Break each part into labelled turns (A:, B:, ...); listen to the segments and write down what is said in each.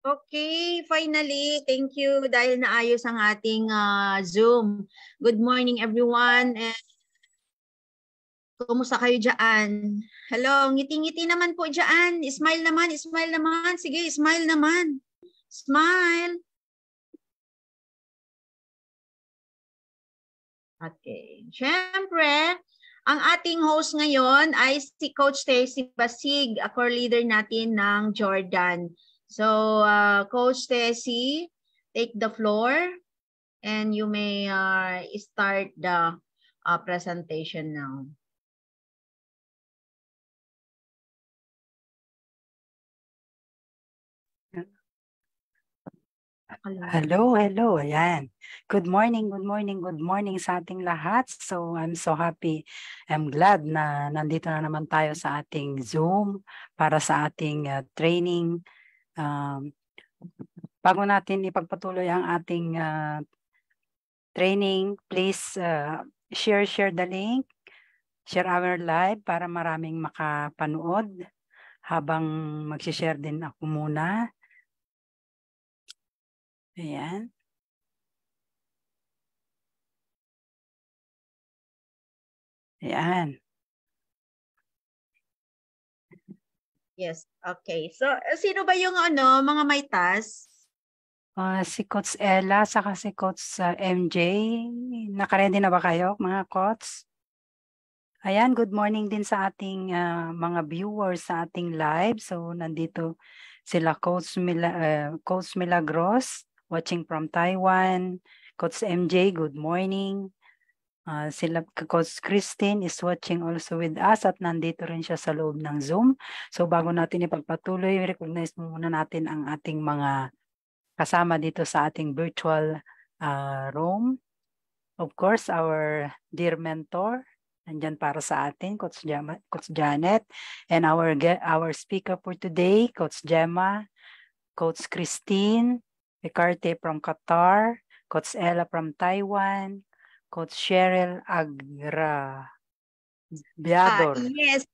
A: Okay, finally, thank you dahil naayos ang ating Zoom. Good morning everyone. And kumusta kayo dyan? Hello, ngiti-ngiti naman po dyan. Smile naman, smile naman. Sige, smile naman. Smile. Okay. Siyempre, ang ating host ngayon ay si Coach Tessie Basig, core leader natin ng Jordan. So, Coach Tessie, take the floor and you may start the presentation now.
B: Hello. Ayan. Good morning sa ating lahat. So I'm so happy. I'm glad na nandito na naman tayo sa ating Zoom para sa ating training. Bago natin ipagpatuloy ang ating training, please share the link, share our live para maraming makapanood habang mag-share din ako muna. Ayan. Ayan.
A: Yes, okay. So, sino ba yung mga may task?
B: Si Coach Ella, saka si Coach MJ. Nakaready na ba kayo, mga Coach? Ayan, good morning din sa ating mga viewers sa ating live. So, nandito sila Coach Milagros, watching from Taiwan. Coach MJ, good morning. Sila Coach Christine is watching also with us at nandito rin siya sa loob ng Zoom. So, bago natin ipagpatuloy, recognize muna natin ang ating mga kasama dito sa ating virtual room. Of course, our dear mentor, nandyan para sa atin, Coach Janet, and our speaker for today, Coach Gemma, Coach Christine, Ricarte from Qatar, Coach Ella from Taiwan, Coach Cheryl Agraviador.
A: Yes,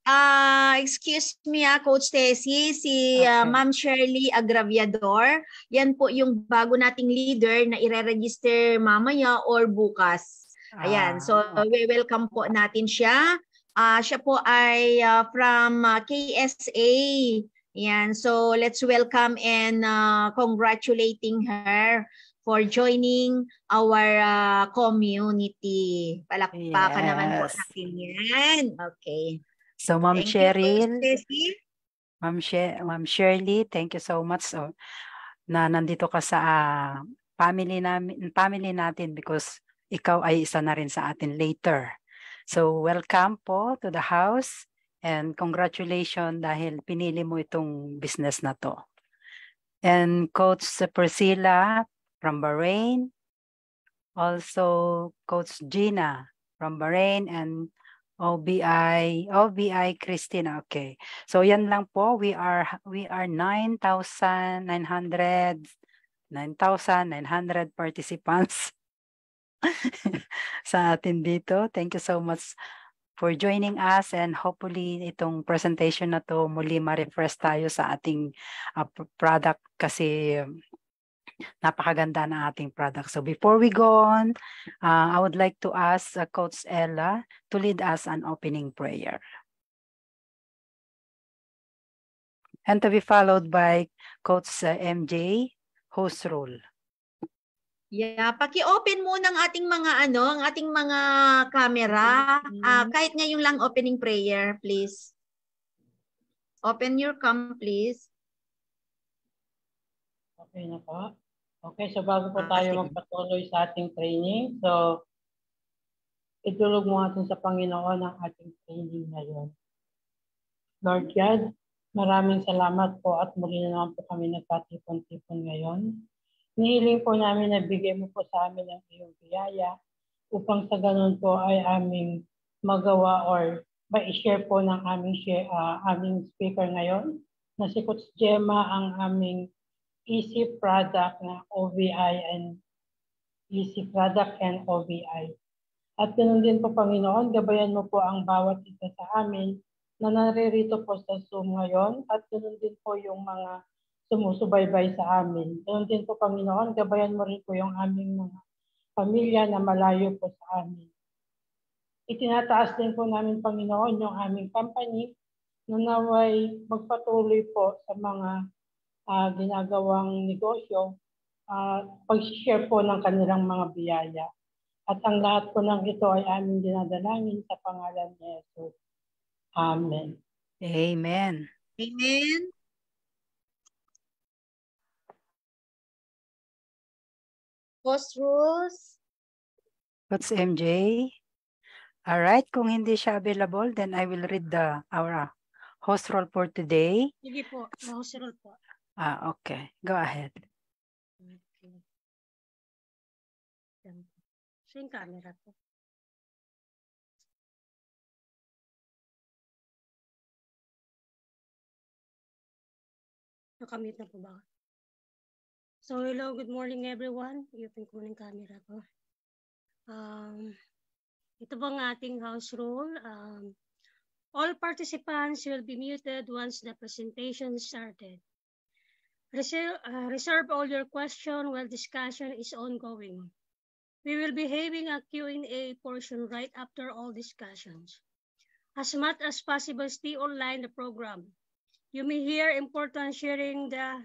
A: excuse me Coach Tessie, si
B: Okay.
A: Ma'am Shirley Agraviador. Yan po yung bago nating leader na ire-register mamaya or bukas. Ayan, so we welcome po natin siya. Siya po ay from KSA. Ayan, so let's welcome and congratulating her for joining our community. Palakpakan naman po natin yan. Okay.
B: So, Ma'am Cheryl, Ma'am Shirley, thank you so much na nandito ka sa family natin because ikaw ay isa na rin sa atin later. So, welcome po to the house and congratulations dahil pinili mo itong business na to. And Coach Priscilla from Bahrain, also Coach Gina from Bahrain, and OBI Christina. Okay. So yan lang po. We are 9,900 participants sa atin dito. Thank you so much for joining us, and hopefully itong presentation na to muli ma-refresh tayo sa ating product kasi napakaganda ng ating product. So before we go on, I would like to ask Coach Ella to lead us an opening prayer. And to be followed by Coach MJ, host role.
A: Yeah, paki-open muna ang ating mga camera. Kahit ngayon lang opening prayer, please. Open your cam, please.
C: Okay na po. Okay, so bago po tayo magpatuloy sa ating training, so itulog mo natin sa Panginoon ang ating training ngayon. Lord God, maraming salamat po at muli na naman po kami nagpatipon-tipon ngayon. Nihiling po namin na bigay mo po sa amin ang iyong biyaya upang sa ganun po ay aming magawa or ma-share po ng aming speaker ngayon na si Coach Gemma ang aming easy product na OVI and easy product and OVI. At ganun din po Panginoon, gabayan mo po ang bawat isa sa amin na naririto po sa Zoom ngayon at ganun din po yung mga sumusubaybay sa amin. Ganun din po, Panginoon, gabayan mo rin po yung aming mga pamilya na malayo po sa amin. Itinataas din po namin, Panginoon, yung aming company na naway magpatuloy po sa mga ginagawang negosyo, pag-share po ng kanilang mga biyaya. At ang lahat po ng ito ay aming dinadalangin sa pangalan ni Jesus. Amen.
B: Amen.
A: Amen. Host rules.
B: Coach MJ. All right, kung hindi siya available, then I will read our host role for today.
D: Sige po, host role po.
B: Okay, go ahead.
D: Okay. So yung camera po. Nakamute na po ba? So hello, good morning everyone. Iyupin ko ng camera ko. Ito po ang ating house rule. All participants will be muted once the presentation started. Reserve all your questions while discussion is ongoing. We will be having a Q&A portion right after all discussions. As much as possible, stay online the program. You may hear important sharing the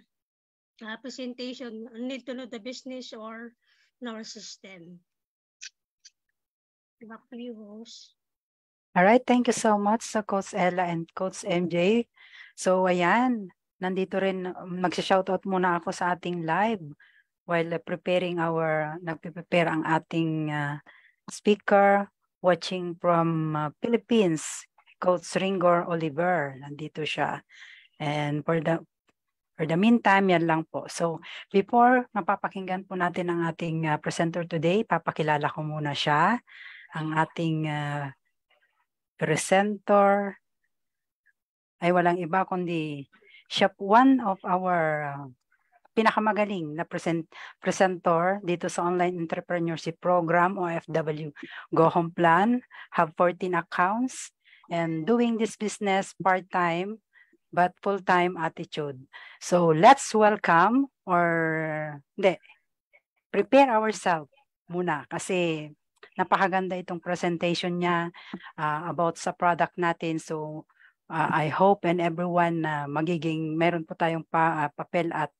D: presentation, need to know the business or our system. Back to you, host.
B: All right, thank you so much sa Coach Ella and Coach MJ. So ayan, nandito rin, mag-shoutout muna ako sa ating live while nagpe-prepare ang ating speaker watching from Philippines, Coach Ringor Oliver. Nandito siya. And for the meantime, yan lang po. So before napapakinggan po natin ang ating presenter today, papakilala ko muna siya. Ang ating presenter ay walang iba kundi siya one of our pinakamagaling na presenter dito sa Online Entrepreneurship Program o OFW Go Home Plan, have 14 accounts, and doing this business part-time but full-time attitude. So let's welcome prepare ourselves muna kasi napakaganda itong presentation niya about sa product natin. So I hope and everyone meron po tayong papel at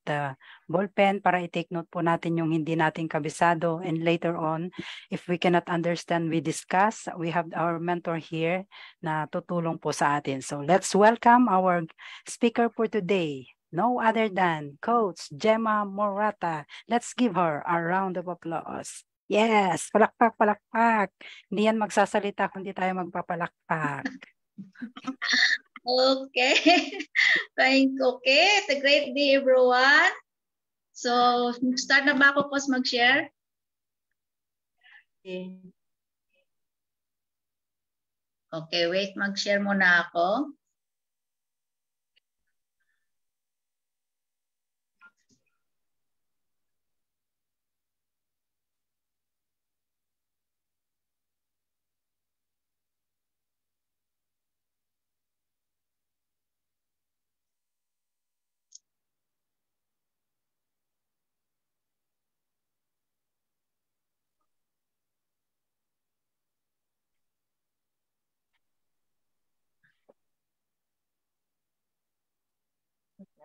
B: ballpen para i-take note po natin yung hindi natin kabisado, and later on, if we cannot understand, we discuss. We have our mentor here na tutulong po sa atin. So let's welcome our speaker for today. No other than Coach Gemma Morata. Let's give her a round of applause. Yes, palakpak, palakpak. Hindi yan magsasalita kung di tayo magpapalakpak.
A: Okay. Okay. It's a great day, everyone. So, start na ba ako, mag-share? Okay, wait. Mag-share muna ako.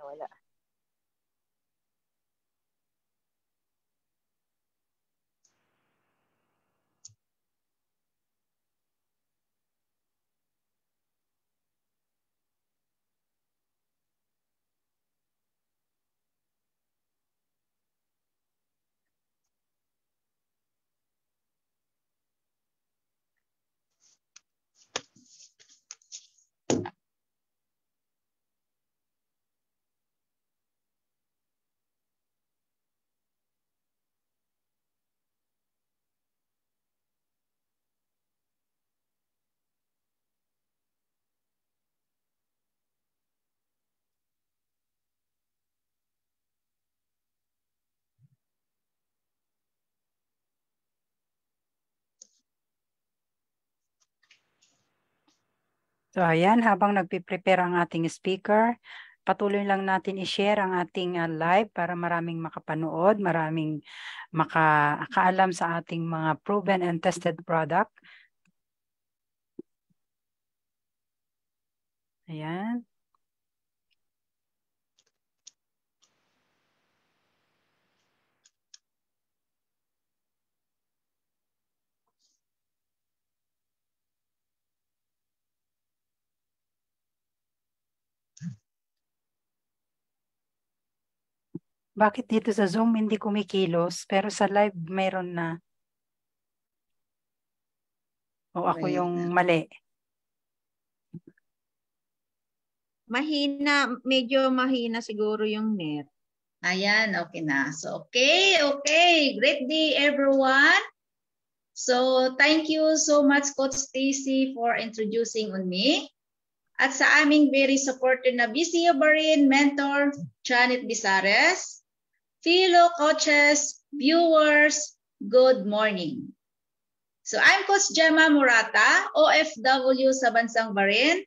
A: Wala.
B: So ayan, habang nagpiprepare ang ating speaker, patuloy lang natin i-share ang ating live para maraming makapanood, maraming makakaalam sa ating mga proven and tested product. Ayan. Bakit dito sa Zoom hindi kumikilos pero sa live mayroon na? O ako yung mali?
A: Mahina, medyo mahina siguro yung net.
E: Ayan, okay na. So, okay. Great day, everyone. So, thank you so much, Coach Stacy, for introducing on me. At sa aming very supported na BCU Barin mentor, Janet Bizares, fellow coaches, viewers, good morning. So, I'm Coach Gemma Murata, OFW sa Bansang Barin,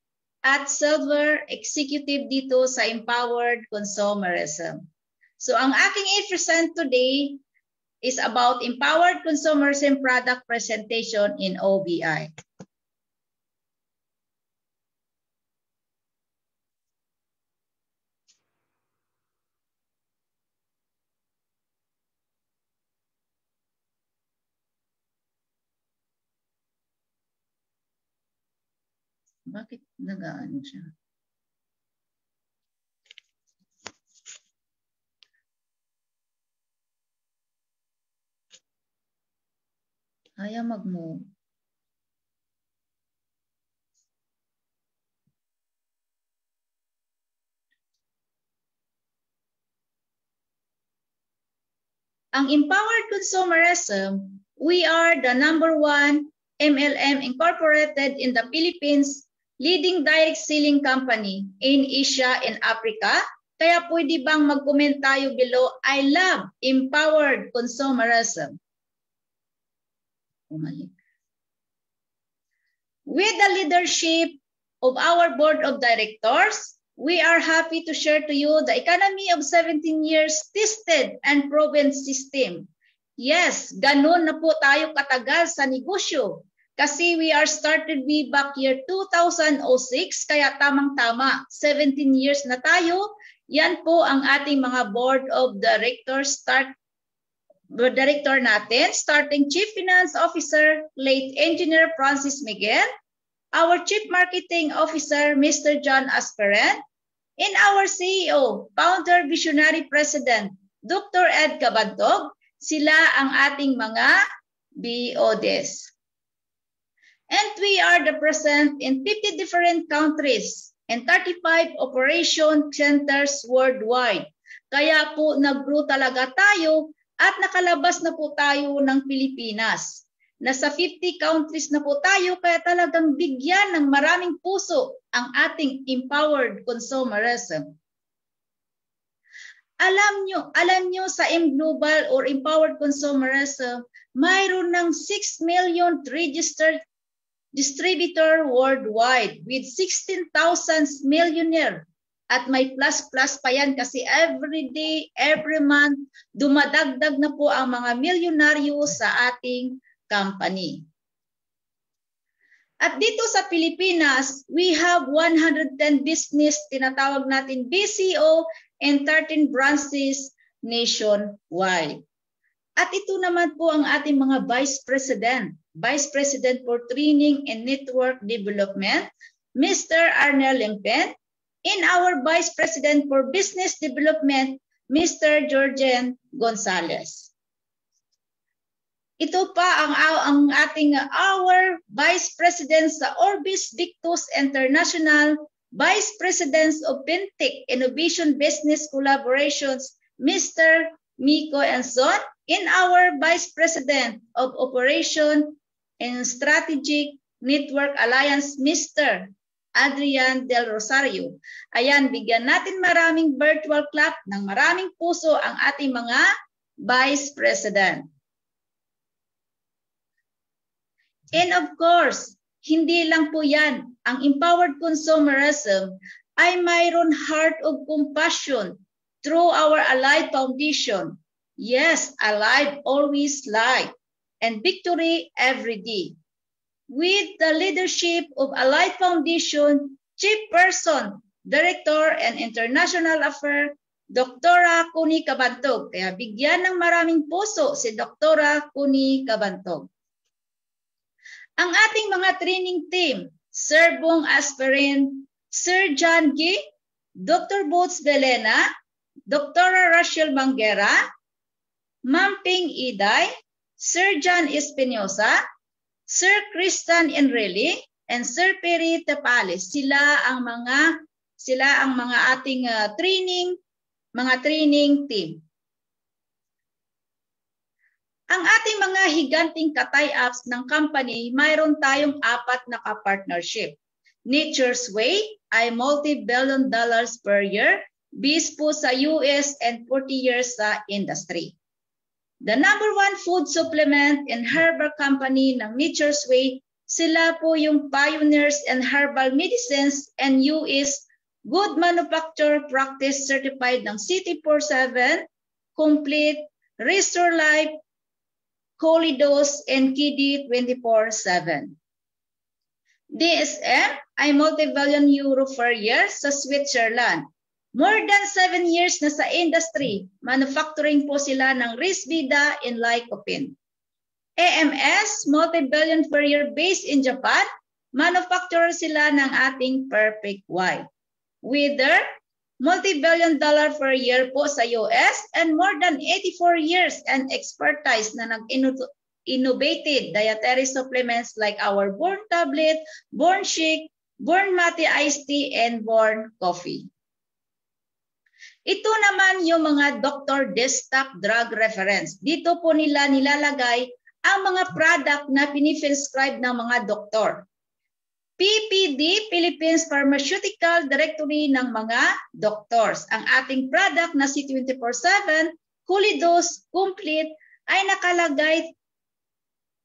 E: at Silver Executive dito sa Empowered Consumerism. So, ang aking i-present today is about Empowered Consumerism Product Presentation in OBI. Bakit nag-ano siya? Ayaw mag-move. Ang Empowered Consumerism, we are the #1 MLM incorporated in the Philippines, leading direct selling company in Asia and Africa. Kaya pwede bang mag-comment tayo below, I love Empowered Consumerism. With the leadership of our board of directors, we are happy to share to you the economy of 17 years tested and proven system. Yes, ganun na po tayo katagal sa negosyo. Kasi we are started way back year 2006, kaya tamang-tama, 17 years na tayo. Yan po ang ating mga board of directors director natin, starting Chief Finance Officer, late Engineer Francis Miguel, our Chief Marketing Officer, Mr. John Asperen, and our CEO, Founder Visionary President, Dr. Ed Cabantog. Sila ang ating mga BODs. And we are present in 50 different countries and 35 operation centers worldwide. Kaya po nag-grow talaga tayo at nakalabas na po tayo ng Pilipinas. Nasa 50 countries na po tayo, kaya talagang bigyan ng maraming puso ang ating Empowered Consumerism. Alam nyo sa M-Global or Empowered Consumerism, mayroon ng 6 million registered distributor worldwide with 16,000 millionaire. At may plus pa yan kasi every day, every month, dumadagdag na po ang mga milyonaryo sa ating company. At dito sa Pilipinas, we have 110 business, tinatawag natin BCO, and 13 branches nationwide. At ito naman po ang ating mga Vice President. Vice President for Training and Network Development, Mr. Arnel Lengpen, and our Vice President for Business Development, Mr. Georgian Gonzalez. Ito pa ang ating our Vice President sa Orbis Victus International, Vice President of FinTech Innovation Business Collaborations, Mr. Miko Enson, and our Vice President of Operation and Strategic Network Alliance, Mr. Adrian Del Rosario. Ayan, bigyan natin maraming virtual clap ng maraming puso ang ating mga Vice President. And of course, hindi lang po yan. Ang Empowered Consumerism ay mayroon heart of compassion through our Alive Foundation. Yes, Alive always light, and victory every day. With the leadership of Alive Foundation, Chief Person, Director and International Affairs, Dr. Connie Cabantog. Kaya bigyan ng maraming puso si Dr. Connie Cabantog. Ang ating mga training team, Sir Bong Aspirin, Sir John G., Dr. Boots Belena, Dr. Rachel Manguera, Ma'am Ping Iday, Sir John Espinosa, Sir Christian Enreli, and Sir Perry Tepales. Sila ang mga ating training team. Ang ating mga higanting ka-tie-ups ng company, mayroon tayong 4 na ka-partnership. Nature's Way ay multi-billion dollars per year based po sa US and 40 years sa industry. The number 1 food supplement and herbal company ng Nature's Way, sila po yung pioneers in herbal medicines and US Good Manufacturer Practice certified ng CT47, Complete, Restore Life, Colidos, and KD 24/7. DSM ay multi-billion euro per year sa Switzerland. More than 7 years na sa industry, manufacturing po sila ng Risvida and Lycopene. AMS, multi-billion per year based in Japan, manufacturer sila ng ating Perfect White. Wither, multi-billion dollar per year po sa US and more than 84 years and expertise na nag-innovated dietary supplements like our Born Tablet, Born Shake, Born Mate Iced Tea, and Born Coffee. Ito naman yung mga Dr. Destock Drug Reference. Dito po nila nilalagay ang mga product na piniprescribe ng mga doktor. PPD, Philippines Pharmaceutical Directory ng mga doctors. Ang ating product na C24/7, Colidos Complete, ay nakalagay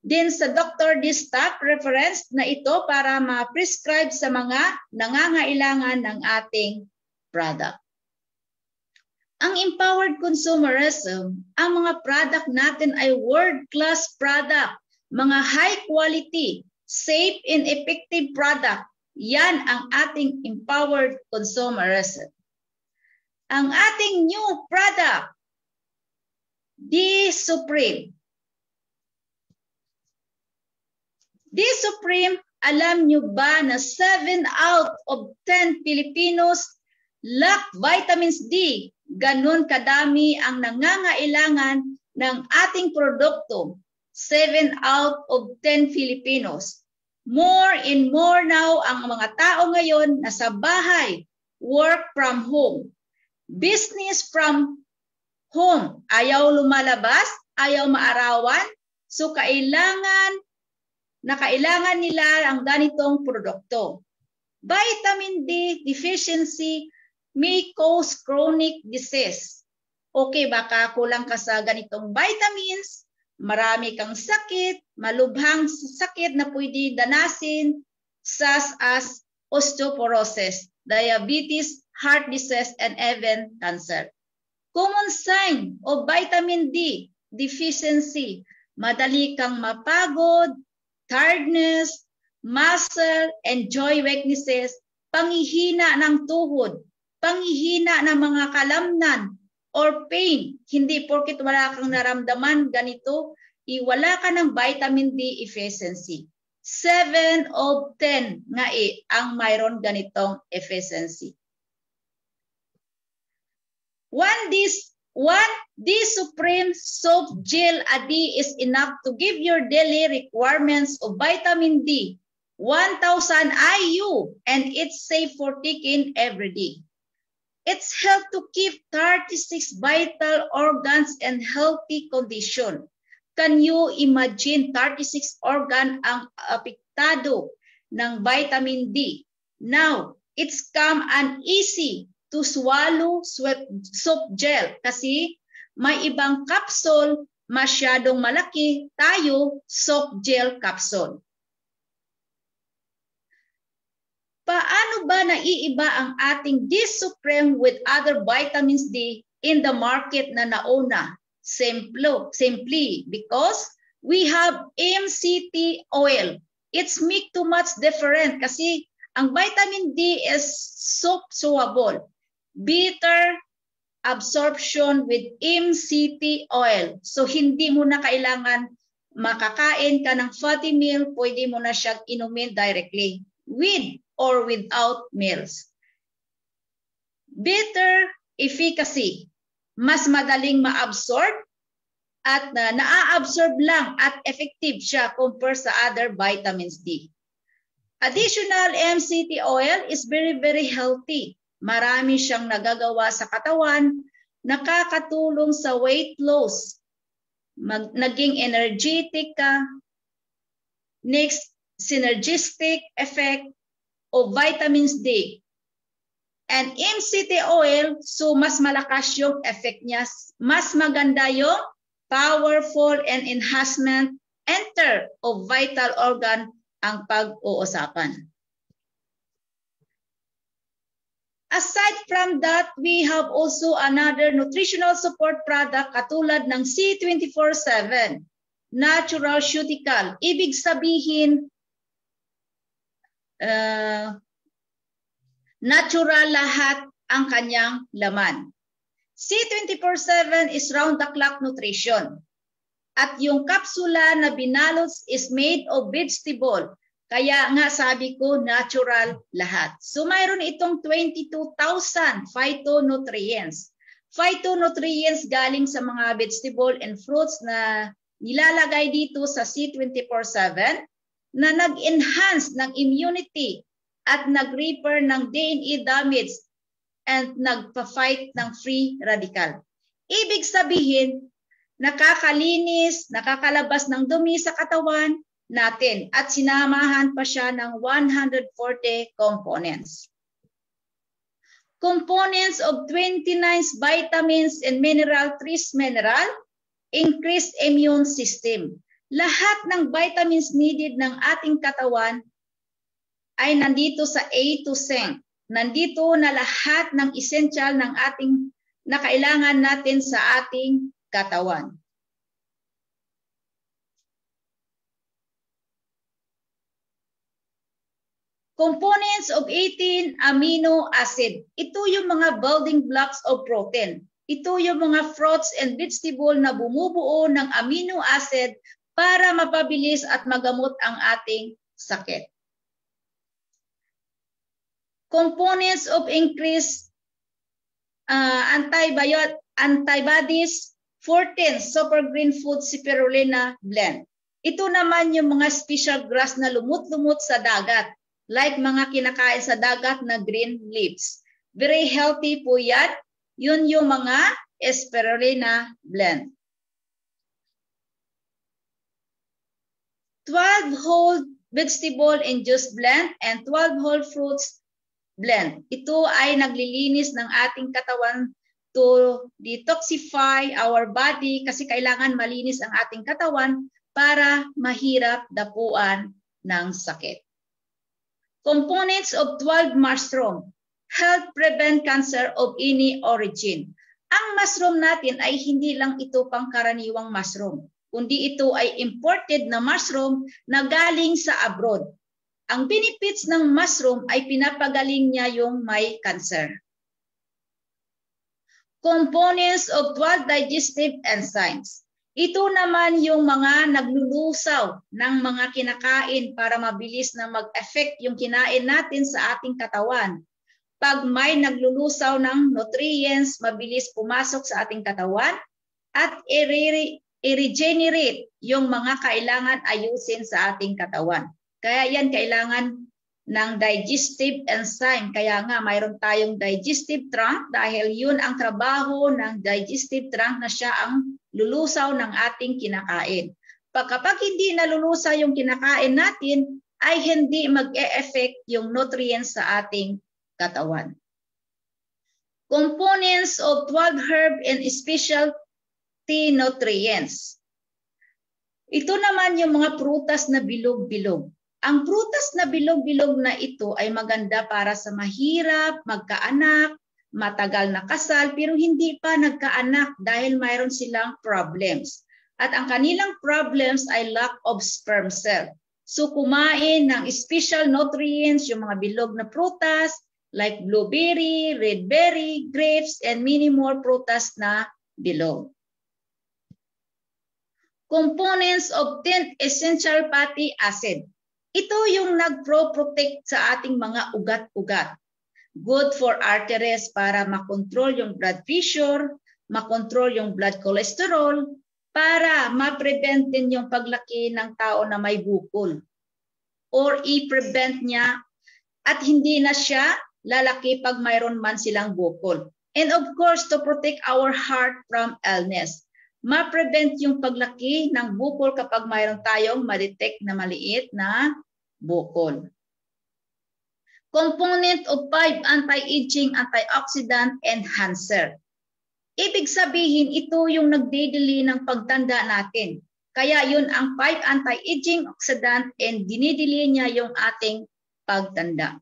E: din sa Dr. Destock reference na ito para ma-prescribe sa mga nangangailangan ng ating product. Ang empowered consumerism, ang mga product natin ay world-class product, mga high quality, safe and effective product. Yan ang ating empowered consumerism. Ang ating new product, D-Supreme. D-Supreme, alam nyo ba na 7 out of 10 Filipinos lack vitamins D? Ganun kadami ang nangangailangan ng ating produkto. 7 out of 10 Filipinos. More and more now ang mga tao ngayon nasa bahay, work from home, business from home. Ayaw lumalabas, ayaw maarawan, so kailangan nila ang ganitong produkto. Vitamin D deficiency may cause chronic disease. Okay, baka kulang ka sa ganitong vitamins, marami kang sakit, malubhang sakit na pwede danasin, such as osteoporosis, diabetes, heart disease, and even cancer. Common sign of vitamin D deficiency, madali kang mapagod, tiredness, muscle and joint weaknesses, panghihina ng tuhod, panghihina ng mga kalamnan, or pain. Hindi porket wala kang naramdaman ganito, wala ka ng vitamin D deficiency. 7 of 10 nga ang mayroon ganitong deficiency. One D-Supreme Soap Gel a day is enough to give your daily requirements of vitamin D, 1,000 IU, and it's safe for taking every day. It's helped to keep 36 vital organs in healthy condition. Can you imagine 36 organ ang apektado ng vitamin D? Now, it's come and easy to swallow soap gel kasi may ibang capsule masyadong malaki, tayo soap gel capsule. Paano Paano ba naiiba ang ating D Supreme with other vitamins D in the market na nauna? Simply because we have MCT oil. It's make too much different kasi ang vitamin D is soap-soluble. Bitter absorption with MCT oil. So hindi mo na kailangan makakain ka ng fatty meal, pwede mo na siyang inumin directly with or without meals. Bitter efficacy. Mas madaling ma-absorb at na-absorb lang at effective siya compared sa other vitamins D. Additional MCT oil is very, very healthy. Marami siyang nagagawa sa katawan, nakakatulong sa weight loss, naging energetic ka. Next, synergistic effect of vitamins D. And MCT oil, so mas malakas yung effect niya, mas maganda yung powerful and enhancement enter of vital organ ang pag-uusapan. Aside from that, we have also another nutritional support product katulad ng C24/7, natural ceutical. Ibig sabihin, natural lahat ang kanyang laman. C24/7 is round-the-clock nutrition. At yung kapsula na binalot is made of vegetable. Kaya nga sabi ko, natural lahat. So mayroon itong 22,000 phytonutrients. Phytonutrients galing sa mga vegetable and fruits na nilalagay dito sa C24/7 na nag-enhance ng immunity at nag-repair ng DNA damage and nagpa-fight ng free radical. Ibig sabihin, nakakalinis, nakakalabas ng dumi sa katawan natin at sinamahan pa siya ng 140 components. Components of 29 vitamins and mineral, 3 mineral, increased immune system. Lahat ng vitamins needed ng ating katawan ay nandito sa A to Z. Nandito na lahat ng essential ng ating na kailangan natin sa ating katawan. Components of 18 amino acid. Ito yung mga building blocks of protein. Ito yung mga fruits and vegetable na bumubuo ng amino acid para mapabilis at magamot ang ating sakit. Components of increased antibodies, 14 super green food spirulina blend. Ito naman yung mga special grass na lumut-lumut sa dagat, like mga kinakain sa dagat na green leaves. Very healthy po yan. Yun yung mga spirulina blend. 12 whole vegetable and juice blend and 12 whole fruits blend. Ito ay naglilinis ng ating katawan to detoxify our body kasi kailangan malinis ang ating katawan para mahirap dapuan ng sakit. Components of 12 mushroom. Help prevent cancer of any origin. Ang mushroom natin ay hindi lang ito pangkaraniwang mushroom, kundi ito ay imported na mushroom na galing sa abroad. Ang benefits ng mushroom ay pinapagaling niya yung may cancer. Components of 12 digestive enzymes. Ito naman yung mga naglulusaw ng mga kinakain para mabilis na mag-affect yung kinain natin sa ating katawan. Pag may naglulusaw ng nutrients, mabilis pumasok sa ating katawan at i-regenerate yung mga kailangan ayusin sa ating katawan. Kaya yan kailangan ng digestive enzyme. Kaya nga mayroon tayong digestive trunk dahil yun ang trabaho ng digestive trunk na siya ang lulusaw ng ating kinakain. Kapag hindi nalulusaw yung kinakain natin, ay hindi mag-e-effect yung nutrients sa ating katawan. Components of 12 herb and specialty nutrients. Ito naman yung mga prutas na bilog-bilog. Ang prutas na bilog-bilog na ito ay maganda para sa mahirap, magkaanak, matagal na kasal, pero hindi pa nagkaanak dahil mayroon silang problems. At ang kanilang problems ay lack of sperm cell. So kumain ng special nutrients, yung mga bilog na prutas, like blueberry, red berry, grapes, and many more prutas na bilog. Components of 10 essential fatty acid. Ito yung nag-protect sa ating mga ugat-ugat. Good for arteries para makontrol yung blood pressure, makontrol yung blood cholesterol, para ma-prevent din yung paglaki ng tao na may bukol. Or i-prevent niya at hindi na siya lalaki pag mayroon man silang bukol. And of course, to protect our heart from illness. Ma-prevent yung paglaki ng bukol kapag mayroon tayong ma-detect na maliit na bukol. Component of 5 anti-aging, antioxidant, enhancer. Ibig sabihin, ito yung nagdidili ng pagtanda natin. Kaya yun ang 5 anti-aging oxidant and dinidili niya yung ating pagtanda.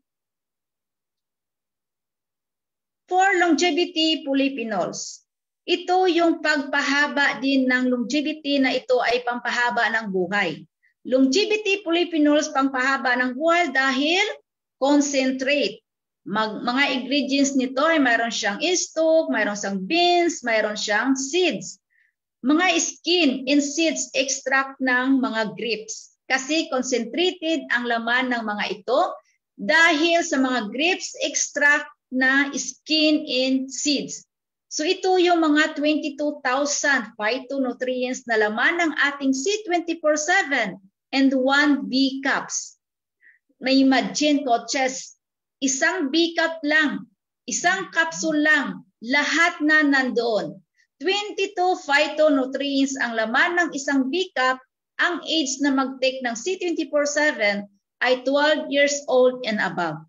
E: For longevity polyphenols. Ito yung pagpahaba din ng longevity na ito ay pampahaba ng buhay. Longevity polyphenols pampahaba ng buhay dahil concentrate. Mga ingredients nito ay mayroon siyang stalk, mayroon siyang beans, mayroon siyang seeds. Mga skin and seeds extract ng mga grapes. Kasi concentrated ang laman ng mga ito dahil sa mga grapes extract na skin and seeds. So ito yung mga 22,000 phytonutrients na laman ng ating C24/7 and 1 B cups. May imagine coaches, isang B cup lang, isang capsule lang, lahat na nandoon. 22 phytonutrients ang laman ng isang B cup. Ang age na mag-take ng C24/7 ay 12 years old and above.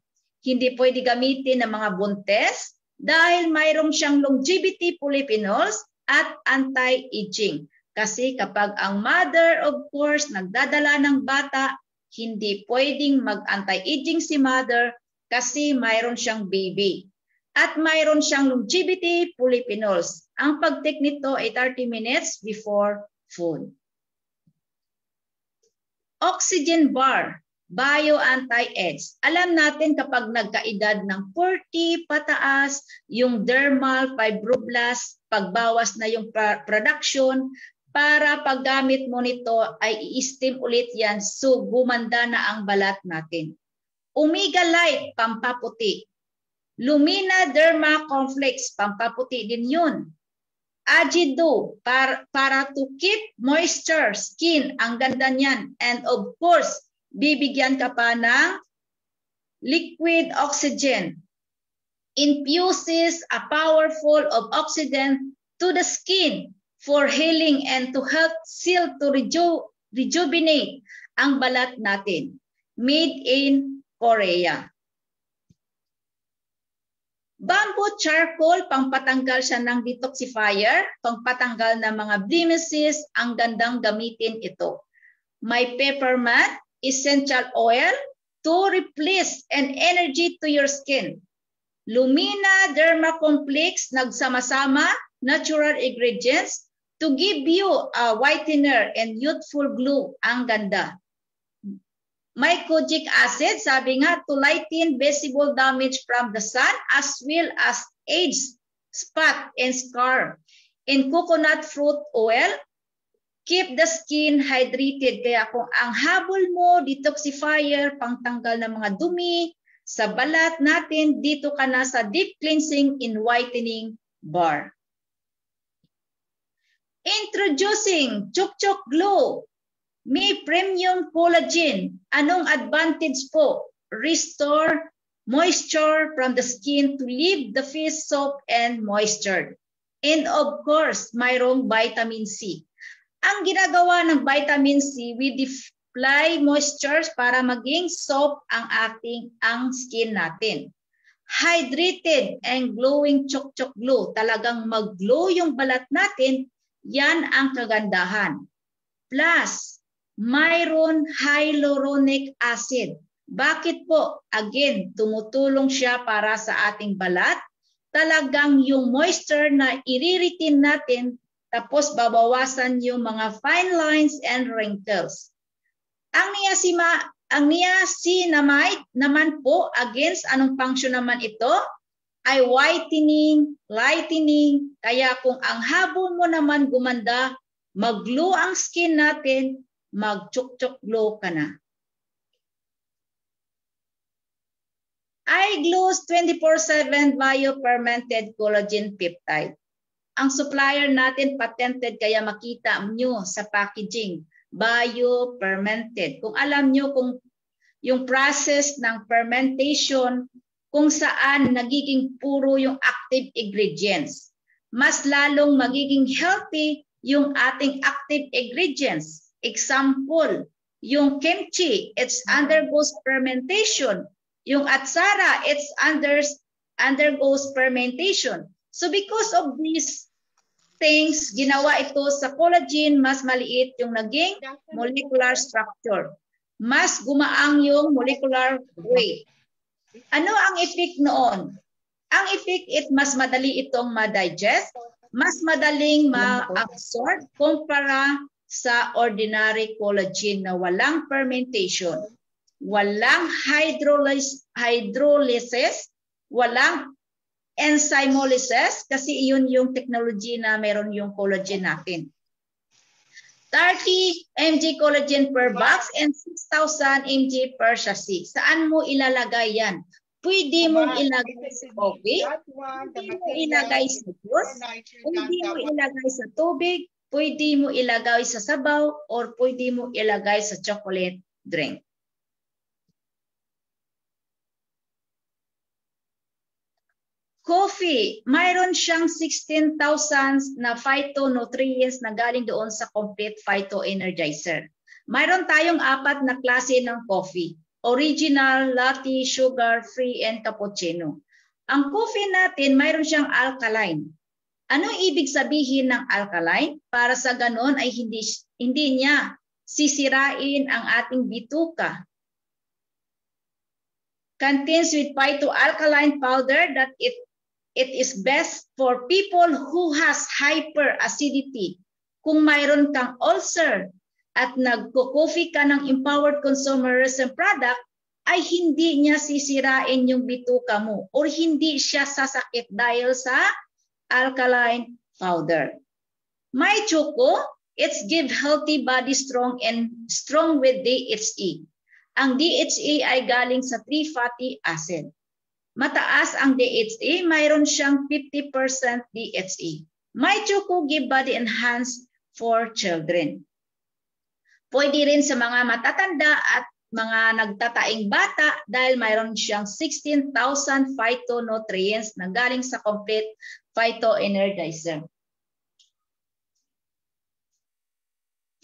E: Hindi pwede gamitin ng mga buntes dahil mayroong siyang longevity polyphenols at anti-aging. Kasi kapag ang mother, of course, nagdadala ng bata, hindi pwedeng mag-anti-aging si mother kasi mayroon siyang baby. At mayroon siyang longevity polyphenols. Ang pag-take nito ay 30 minutes before food. Oxygen bar. Bio-anti-AIDS. Alam natin kapag nagkaedad ng 40 pataas, yung dermal fibroblast, pagbawas na yung production, para paggamit mo nito ay i-steam ulit yan, so gumanda na ang balat natin. Omega Light, pampaputi. Lumina Derma Complex, pampaputi din yun. Agido, para to keep moisture, skin, ang ganda niyan. And of course, bibigyan ka pa ng liquid oxygen. Infuses a powerful of oxygen to the skin for healing and to help seal to rejuvenate ang balat natin. Made in Korea. Bamboo charcoal, pangpatanggal siya ng detoxifier, pangpatanggal ng mga blemishes, ang gandang gamitin ito. May peppermint, essential oil to replace an energy to your skin. Lumina Derma Complex, nagsama-sama, natural ingredients to give you a whitener and youthful glow. Ang ganda. May kojic acid, sabi nga, to lighten visible damage from the sun as well as age, spot, and scar. In coconut fruit oil, keep the skin hydrated. Kaya kung ang habol mo, detoxifier, pangtanggal ng mga dumi sa balat natin, dito ka na sa deep cleansing and whitening bar. Introducing Chuk Chuk Glow. May premium collagen. Anong advantage po? Restore moisture from the skin to leave the face soft and moistured. And of course, mayroong vitamin C. Ang ginagawa ng vitamin C, we apply moisture para maging soft ang skin natin. Hydrated and glowing Chuk Chuk Glow. Talagang mag-glow yung balat natin, yan ang kagandahan. Plus, mayroon hyaluronic acid. Bakit po? Again, tumutulong siya para sa ating balat. Talagang yung moisture na i-retain natin, tapos babawasan yung mga fine lines and wrinkles. Ang niacinamide naman po, against anong function naman ito? Ay whitening, lightening. Kaya kung ang habol mo naman gumanda, mag-glow ang skin natin, mag-chuk-chuk glow ka na. iGlow's 24/7 bio-fermented collagen peptide. Ang supplier natin patented kaya makita nyo sa packaging, bio-fermented. Kung alam nyo kung yung process ng fermentation, kung saan nagiging puro yung active ingredients, mas lalong magiging healthy yung ating active ingredients. Example, yung kimchi, it undergoes fermentation. Yung atsara, it undergoes fermentation. So because of these things, ginawa ito sa collagen, mas maliit yung naging molecular structure. Mas gumaang yung molecular weight. Ano ang effect noon? Ang effect, mas madali itong ma-digest, mas madaling ma-absorb kumpara sa ordinary collagen na walang fermentation, walang hydrolysis, walang enzymolysis, kasi iyon yung technology na meron yung collagen natin. 30 mg collagen per box and 6,000 mg per sachet. Saan mo ilalagay yan? Pwede mong ilagay sa coffee, pwede mo ilagay sa juice, pwede mo ilagay sa tubig, pwede mo ilagay sa sabaw, or pwede mo ilagay sa chocolate drink. Coffee, mayroon siyang 16,000 na phytonutrients na galing doon sa complete phytoenergizer. Mayroon tayong 4 na klase ng coffee. Original, latte, sugar, free, and cappuccino. Ang coffee natin, mayroon siyang alkaline. Anong ibig sabihin ng alkaline? Para sa ganon ay hindi niya sisirain ang ating bituka. Contains with phytoalkaline powder that it is best for people who has hyperacidity. Kung mayroon kang ulcer at nagko-coffee ka ng empowered consumerism product, ay hindi niya sisirain yung bituka mo or hindi siya sasakit dahil sa alkaline powder. My choco, it's give healthy body strong with DHA. Ang DHA ay galing sa 3 fatty acid. Mataas ang DHA, mayroon siyang 50% DHA. My choco give body enhance for children. Pwede rin sa mga matatanda at mga nagtataing bata dahil mayroon siyang 16,000 phytonutrients na galing sa complete phytoenergizer.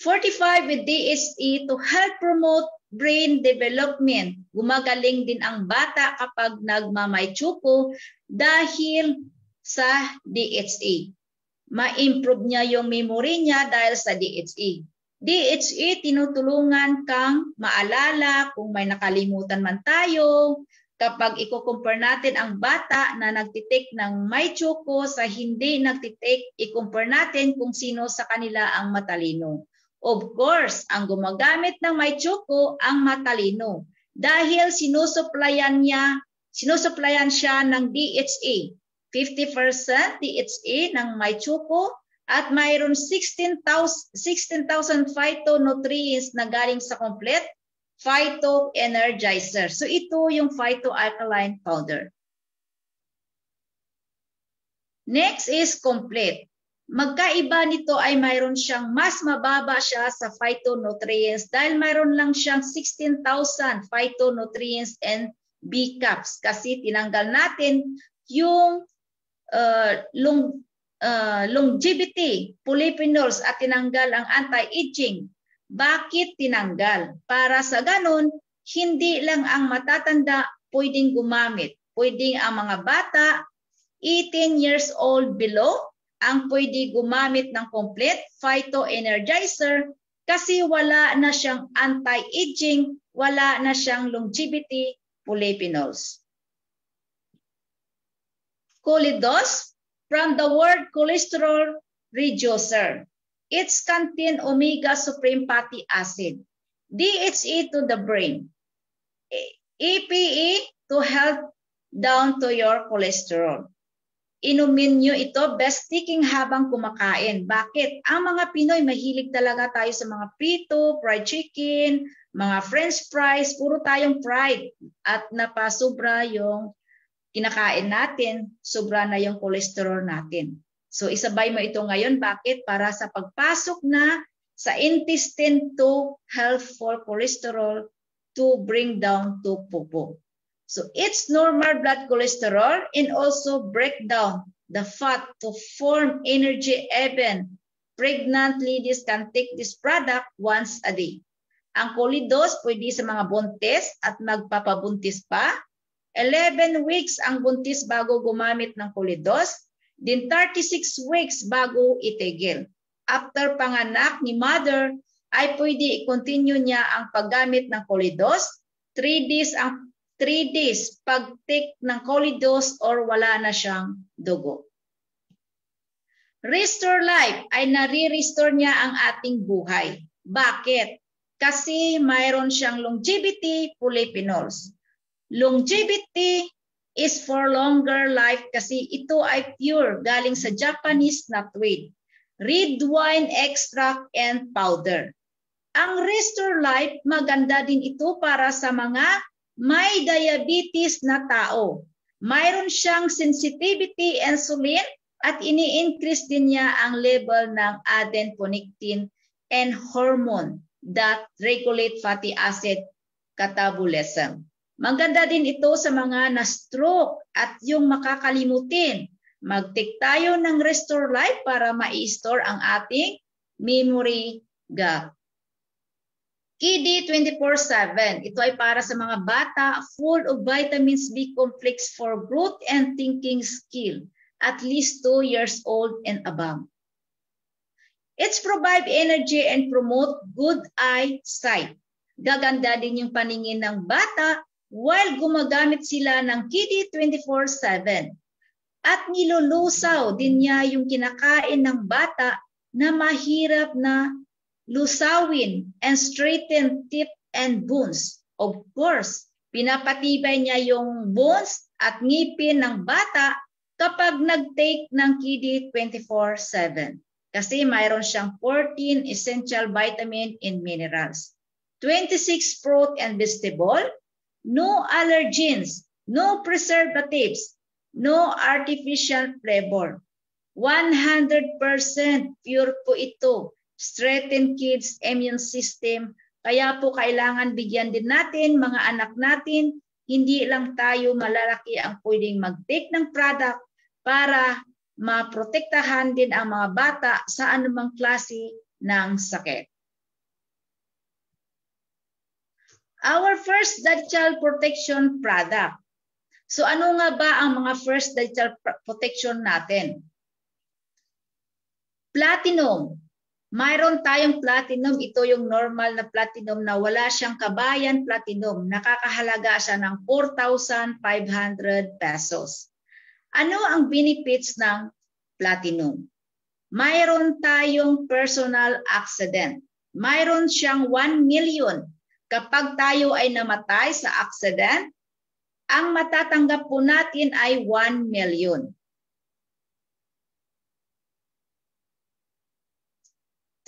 E: 45 with DHA to help promote brain development. Gumagaling din ang bata kapag nagmamay-chuko dahil sa DHA. Ma-improve niya yung memory niya dahil sa DHA. DHA, tinutulungan kang maalala kung may nakalimutan man tayo. Kapag i-compare natin ang bata na nagtitake ng may-chuko sa hindi nagtitake, i-compare natin kung sino sa kanila ang matalino. Of course, ang gumagamit ng may-chuko ang matalino dahil sinusuplayan siya ng DHA. 50% DHA ng may-chuko at mayroon 16,000 phytonutrients na galing sa complete phytoenergizer. So ito yung phytoalkaline powder. Next is complete. Magkaiba nito ay mayroon siyang mas mababa siya sa phytonutrients dahil mayroon lang siyang 16,000 phytonutrients and B-caps kasi tinanggal natin yung longevity, polyphenols at tinanggal ang anti-aging. Bakit tinanggal? Para sa ganun, hindi lang ang matatanda pwedeng gumamit. Pwedeng ang mga bata, 18 years old below, ang pwede gumamit ng complete phytoenergizer kasi wala na siyang anti-aging, wala na siyang longevity polyphenols. Choledose, from the word cholesterol reducer. It's contain omega supreme fatty acid. DHA to the brain. EPA to help down to your cholesterol. Inumin nyo ito, best sticking habang kumakain. Bakit? Ang mga Pinoy, mahilig talaga tayo sa mga prito, fried chicken, mga french fries, puro tayong fried. At napasubra yung kinakain natin, sobra na yung cholesterol natin. So isabay mo ito ngayon. Bakit? Para sa pagpasok na sa intestine to helpful cholesterol to bring down to pupo. So it's normal blood cholesterol and also break down the fat to form energy. Even pregnant ladies can take this product once a day. Ang choledose pwede sa mga buntis at magpapabuntis pa. 11 weeks ang buntis bago gumamit ng choledose. Then 36 weeks bago itigil. After panganak ni mother, ay pwede i-continue niya ang paggamit ng choledose. 3 days pag-take ng choledose or wala na siyang dugo. Restore Life ay nare-restore niya ang ating buhay. Bakit? Kasi mayroon siyang longevity polyphenols. Longevity is for longer life kasi ito ay pure galing sa Japanese knotweed, red wine extract and powder. Ang Restore Life, maganda din ito para sa mga may diabetes na tao. Mayroon siyang sensitivity insulin at ini-increase din niya ang level ng adenopectin and hormone that regulate fatty acid catabolism. Maganda din ito sa mga na-stroke at yung makakalimutin. Mag-take tayo ng Restore Life para ma-store ang ating memory gap. KD 24/7. Ito ay para sa mga bata, full of vitamins B complex for growth and thinking skill, at least 2 years old and above. It's provide energy and promote good eyesight. Gaganda din yung paningin ng bata while gumagamit sila ng KD 24/7. At nilulusaw din niya yung kinakain ng bata na mahirap na lusawin and straighten teeth and bones. Of course, pinapatibay niya yung bones at ngipin ng bata kapag nag-take ng KD 24/7. Kasi mayroon siyang 14 essential vitamin and minerals, 26 fruit and vegetable, no allergens, no preservatives, no artificial flavor. 100% pure po ito. Strengthen kids' immune system. Kaya po kailangan bigyan din natin mga anak natin. Hindi lang tayo malalaki ang pwedeng mag-take ng product para maprotektahan din ang mga bata sa anumang klase ng sakit. Our first digital protection product. So ano nga ba ang mga first digital protection natin? Platinum. Mayroon tayong platinum. Ito yung normal na platinum na wala siyang kabayan platinum. Nakakahalaga siya ng 4,500 pesos. Ano ang benefits ng platinum? Mayroon tayong personal accident. Mayroon siyang 1 million. Kapag tayo ay namatay sa accident, ang matatanggap po natin ay 1 million.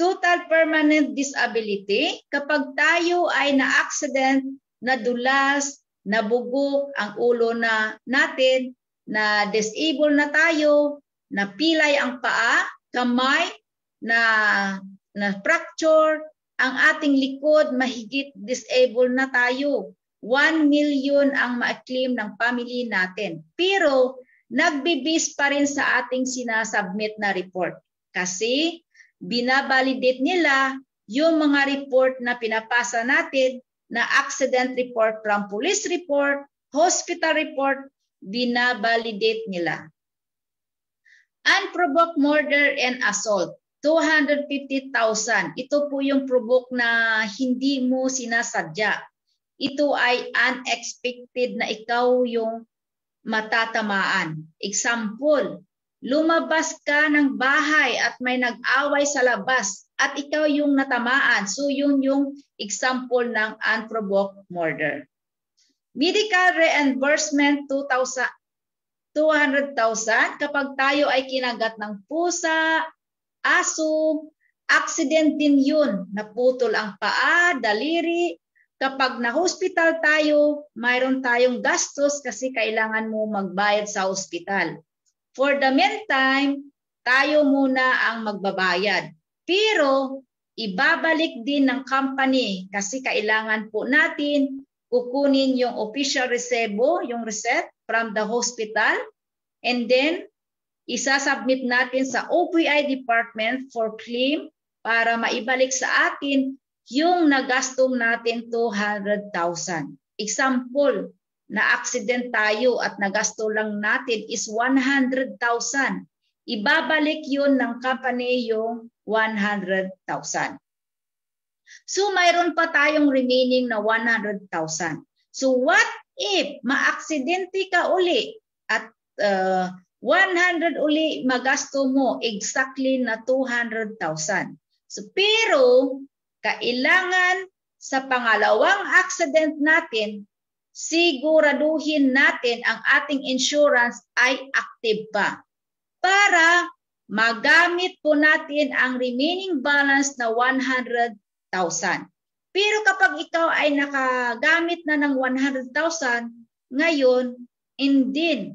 E: Total permanent disability, kapag tayo ay na-accident, nadulas, nabugok ang ulo na natin, na disable na tayo, napilay ang paa, kamay, na fracture, ang ating likod, mahigit disable na tayo. 1 million ang ma-claim ng family natin. Pero nagbibis pa rin sa ating sinasubmit na report. Kasi binabalidate nila yung mga report na pinapasa natin na accident report from police report, hospital report, binabalidate nila. Unprovoked murder and assault. 250,000. Ito po yung provoke na hindi mo sinasadya. Ito ay unexpected na ikaw yung matatamaan. Example, lumabas ka ng bahay at may nag-away sa labas at ikaw yung natamaan. So yun yung example ng unprovoked murder. Medical reimbursement 200,000 kapag tayo ay kinagat ng pusa, aso, accident din yun. Naputol ang paa, daliri. Kapag na-hospital tayo, mayroon tayong gastos kasi kailangan mo magbayad sa hospital. For the meantime, tayo muna ang magbabayad. Pero ibabalik din ng company kasi kailangan po natin kukunin yung official resebo, yung receipt from the hospital, and then isasubmit natin sa OPI department for claim para maibalik sa atin yung nagastom natin 200,000. Example, na accident tayo at nagasto lang natin is 100,000. Ibabalik yun ng company yung 100,000. So mayroon pa tayong remaining na 100,000. So what if maaksidente ka uli at 100 uli magasto mo exactly na 200,000. So pero kailangan sa pangalawang accident natin siguraduhin natin ang ating insurance ay active pa para magamit po natin ang remaining balance na 100,000. Pero kapag ikaw ay nakagamit na ng 100,000, ngayon, indeed,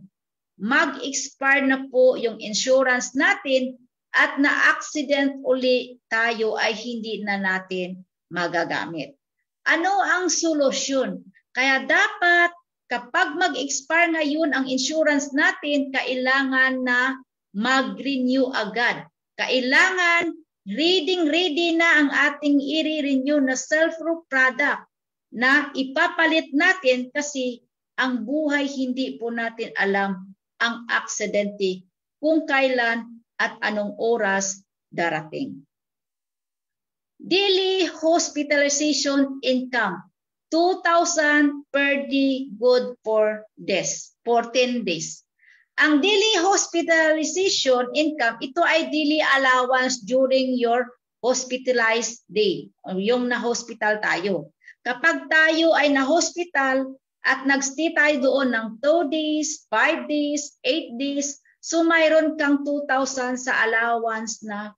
E: mag-expire na po yung insurance natin at na-accident uli tayo ay hindi na natin magagamit. Ano ang solusyon? Kaya dapat kapag mag-expire ngayon ang insurance natin, kailangan na mag-renew agad. Kailangan ready na ang ating i-renew na self-roof product na ipapalit natin kasi ang buhay hindi po natin alam ang aksidente kung kailan at anong oras darating. Daily hospitalization income, 2,000 per day, good for 10 days. Ang daily hospitalization income, ito ay daily allowance during your hospitalized day, yung na-hospital tayo. Kapag tayo ay na-hospital at nag-stay tayo doon ng 2 days, 5 days, 8 days, so mayroon kang 2,000 sa allowance na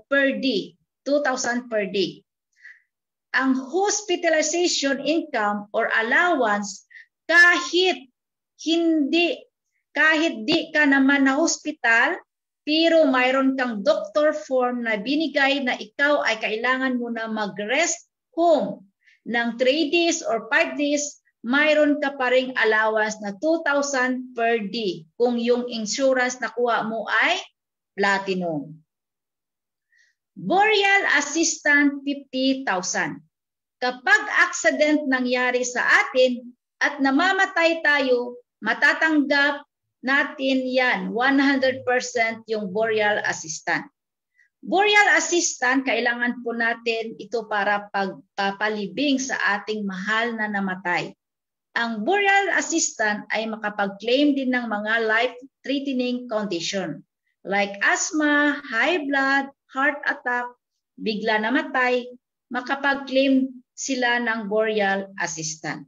E: per day, 2,000 per day. Ang hospitalization income or allowance kahit di ka naman na hospital, pero mayroon kang doctor form na binigay na ikaw ay kailangan mo na mag-rest home ng 3 days or 5 days, mayroon ka pa ring allowance na 2,000 per day kung yung insurance na kuha mo ay platinum. Burial assistance 50,000. Kapag accident nangyari sa atin at namamatay tayo, matatanggap natin yan 100% yung burial assistance. Burial assistance, kailangan po natin ito para pagpapalibing sa ating mahal na namatay. Ang burial assistance ay makapag-claim din ng mga life-threatening condition like asthma, high blood, heart attack, bigla namatay, makapag-claim sila ng burial assistance.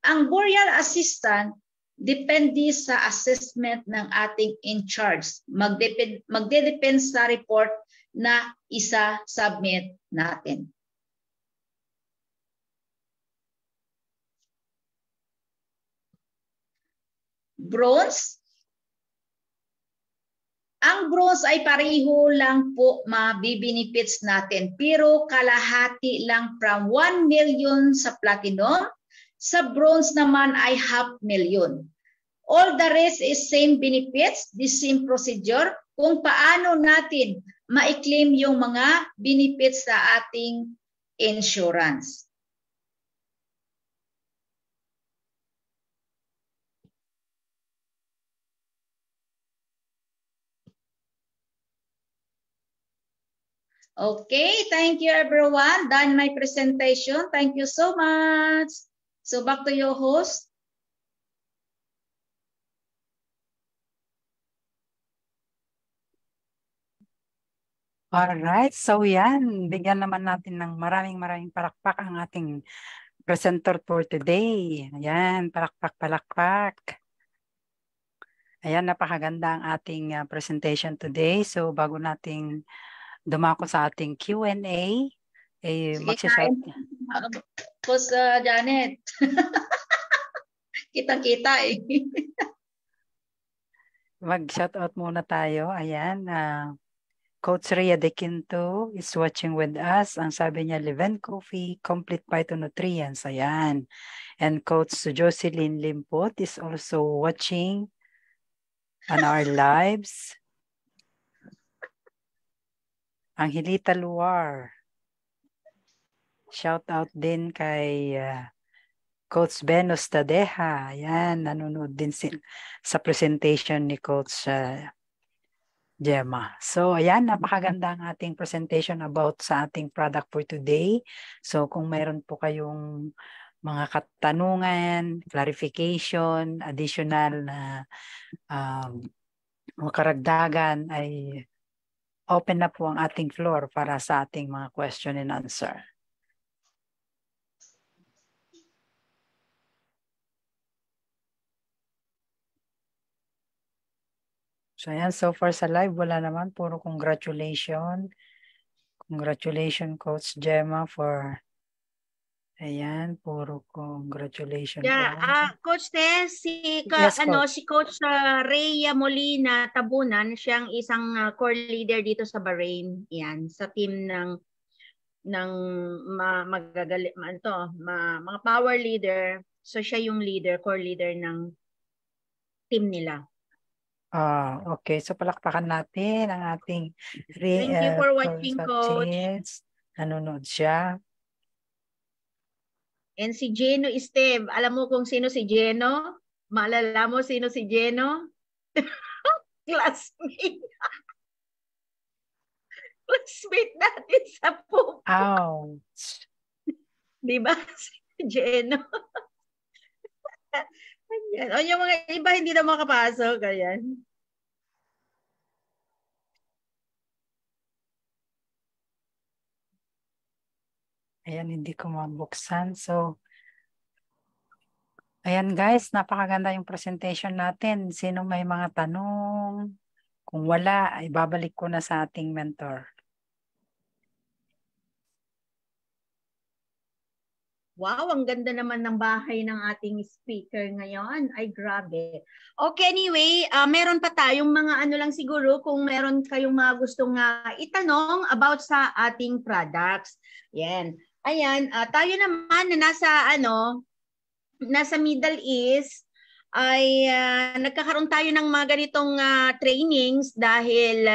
E: Ang burial assistance depende sa assessment ng ating in-charge. Magdedepend sa report na isa-submit natin. Bronze. Ang bronze ay pareho lang po mabibenefits natin, pero kalahati lang from 1 million sa platinum. Sa bronze naman ay 500,000. All the rest is same benefits, the same procedure kung paano natin ma-claim yung mga benefits sa ating insurance. Okay, thank you everyone. Done my presentation. Thank you so much. So back to your host.
B: Alright, so yan, bigyan naman natin ng maraming palakpak ang ating presenter for today. Ayan, palakpak. Ayan, napakaganda ang ating presentation today. So bago nating dumako sa ating Q&A,
E: Sige, Boss Janet. Kitang-kita eh.
B: Mag-shoutout muna tayo. Ayan, Coach Rhea De Quinto is watching with us. Ang sabi niya, Leven Coffee, complete phytonutrients. Ayan. And Coach Jocelyn Limpot is also watching on our lives. Angelita Luar. Shout out din kay Coach Benos Tadeja. Ayan, nanonood din sa presentation ni Coach Gemma. So, ayan, napakaganda ang ating presentation about sa ating product for today. So, kung mayroon po kayong mga katanungan, clarification, additional na karagdagan, ay open na po ang ating floor para sa ating mga question and answer. So, ayan, so far sa live, wala naman. Puro congratulations. Congratulations, Coach Gemma, for... Ayan, puro congratulations.
A: Yeah, Coach Tess, si Coach Rhea Molina Tabunan, siyang isang core leader dito sa Bahrain. Yan, sa team ng mga power leader. So siya yung core leader ng team nila.
B: Okay, so palakpakan natin ang ating
A: Thank you for watching, Coach.
B: Nanonood siya.
A: And si Geno Esteve, alam mo kung sino si Geno? Maalala mo sino si Geno? Classmate. Classmate natin sa PUP.
B: Ouch.
A: Diba? Si Geno. Ayan. O yung mga iba hindi na makapasok. Ayan.
B: Ayan, hindi ko mabuksan. So, ayan guys, napakaganda yung presentation natin. Sino may mga tanong? Kung wala, ibabalik ko na sa ating mentor.
A: Wow, ang ganda naman ng bahay ng ating speaker ngayon. Ay, grabe. Okay, anyway, meron pa tayong mga ano lang siguro kung meron kayong mga gustong itanong about sa ating products. Yan. Ayan, tayo naman na nasa Middle East ay nagkakaroon tayo ng mga ganitong trainings dahil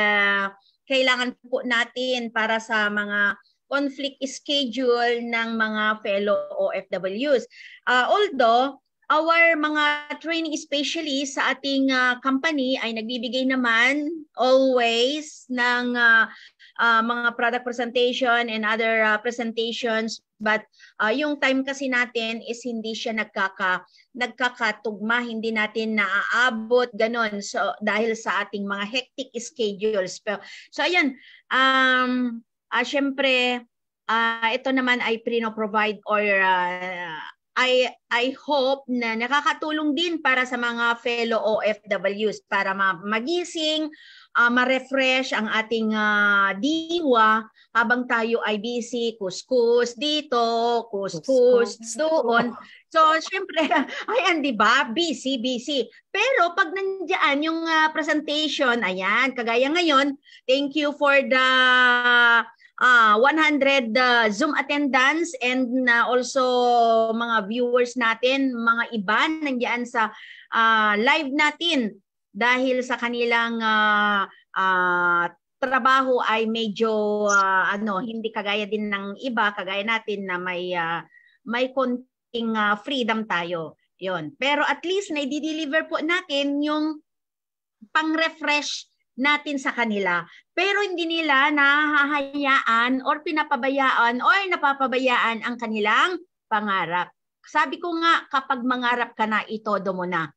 A: kailangan po natin para sa mga conflict schedule ng mga fellow OFWs. Although, our mga training specialists sa ating company ay nagbibigay naman always ng mga product presentation and other presentations, but yung time kasi natin is hindi siya nagkakatugma, hindi natin naaabot, ganon. So, dahil sa ating mga hectic schedules. So, ayan, syempre, ito naman ay provide or I hope na nakakatulong din para sa mga fellow OFWs para magising, ma-refresh ang ating diwa habang tayo ay busy, kuskus dito, kuskus doon. So, syempre, ayan, di ba? Busy. Pero pag nandiyan yung presentation, ayan, kagaya ngayon, thank you for the 100 Zoom attendance and also mga viewers natin, mga iba nandiyan sa live natin dahil sa kanilang trabaho ay medyo hindi kagaya din ng iba, kagaya natin na may konting freedom tayo. Yon. Pero at least na i-deliver po natin yung pang-refresh natin sa kanila. Pero hindi nila nahahayaan or pinapabayaan or napapabayaan ang kanilang pangarap. Sabi ko nga, kapag mangarap ka na, itodo mo na.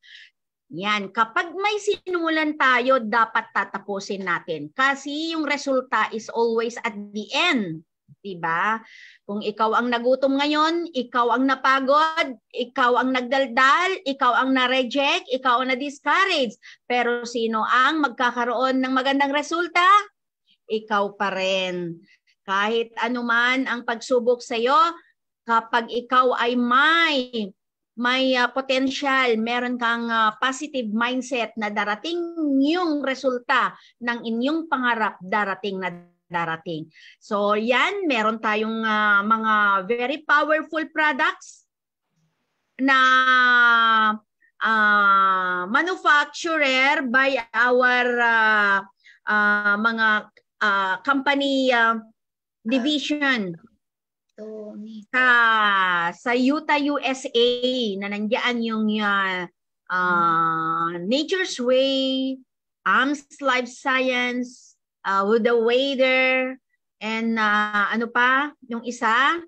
A: Yan, kapag may sinimulan tayo, dapat tatapusin natin. Kasi yung resulta is always at the end. Diba? Kung ikaw ang nagutom ngayon, ikaw ang napagod, ikaw ang nagdaldal, ikaw ang na-reject, ikaw ang na-discourage. Pero sino ang magkakaroon ng magandang resulta? Ikaw pa rin. Kahit anuman ang pagsubok sa iyo, kapag ikaw ay may potential, meron kang positive mindset na darating yung resulta ng inyong pangarap, darating na darating. So yan, meron tayong mga very powerful products na manufacturer by our mga company division sa Utah, USA, na nandiyan yung Nature's Way, AMS Life Science, With the Weather, and ano pa, yung isa,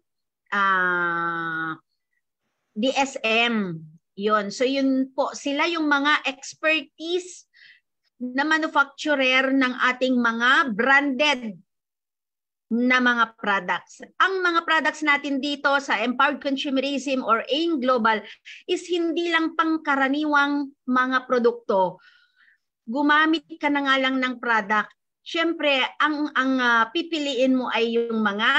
A: DSM. Yun. So yun po, sila yung mga expertise na manufacturer ng ating mga branded na mga products. Ang mga products natin dito sa Empowered Consumerism or AIM Global is hindi lang pangkaraniwang mga produkto. Gumamit ka na nga lang ng product. Siyempre, ang pipiliin mo ay yung mga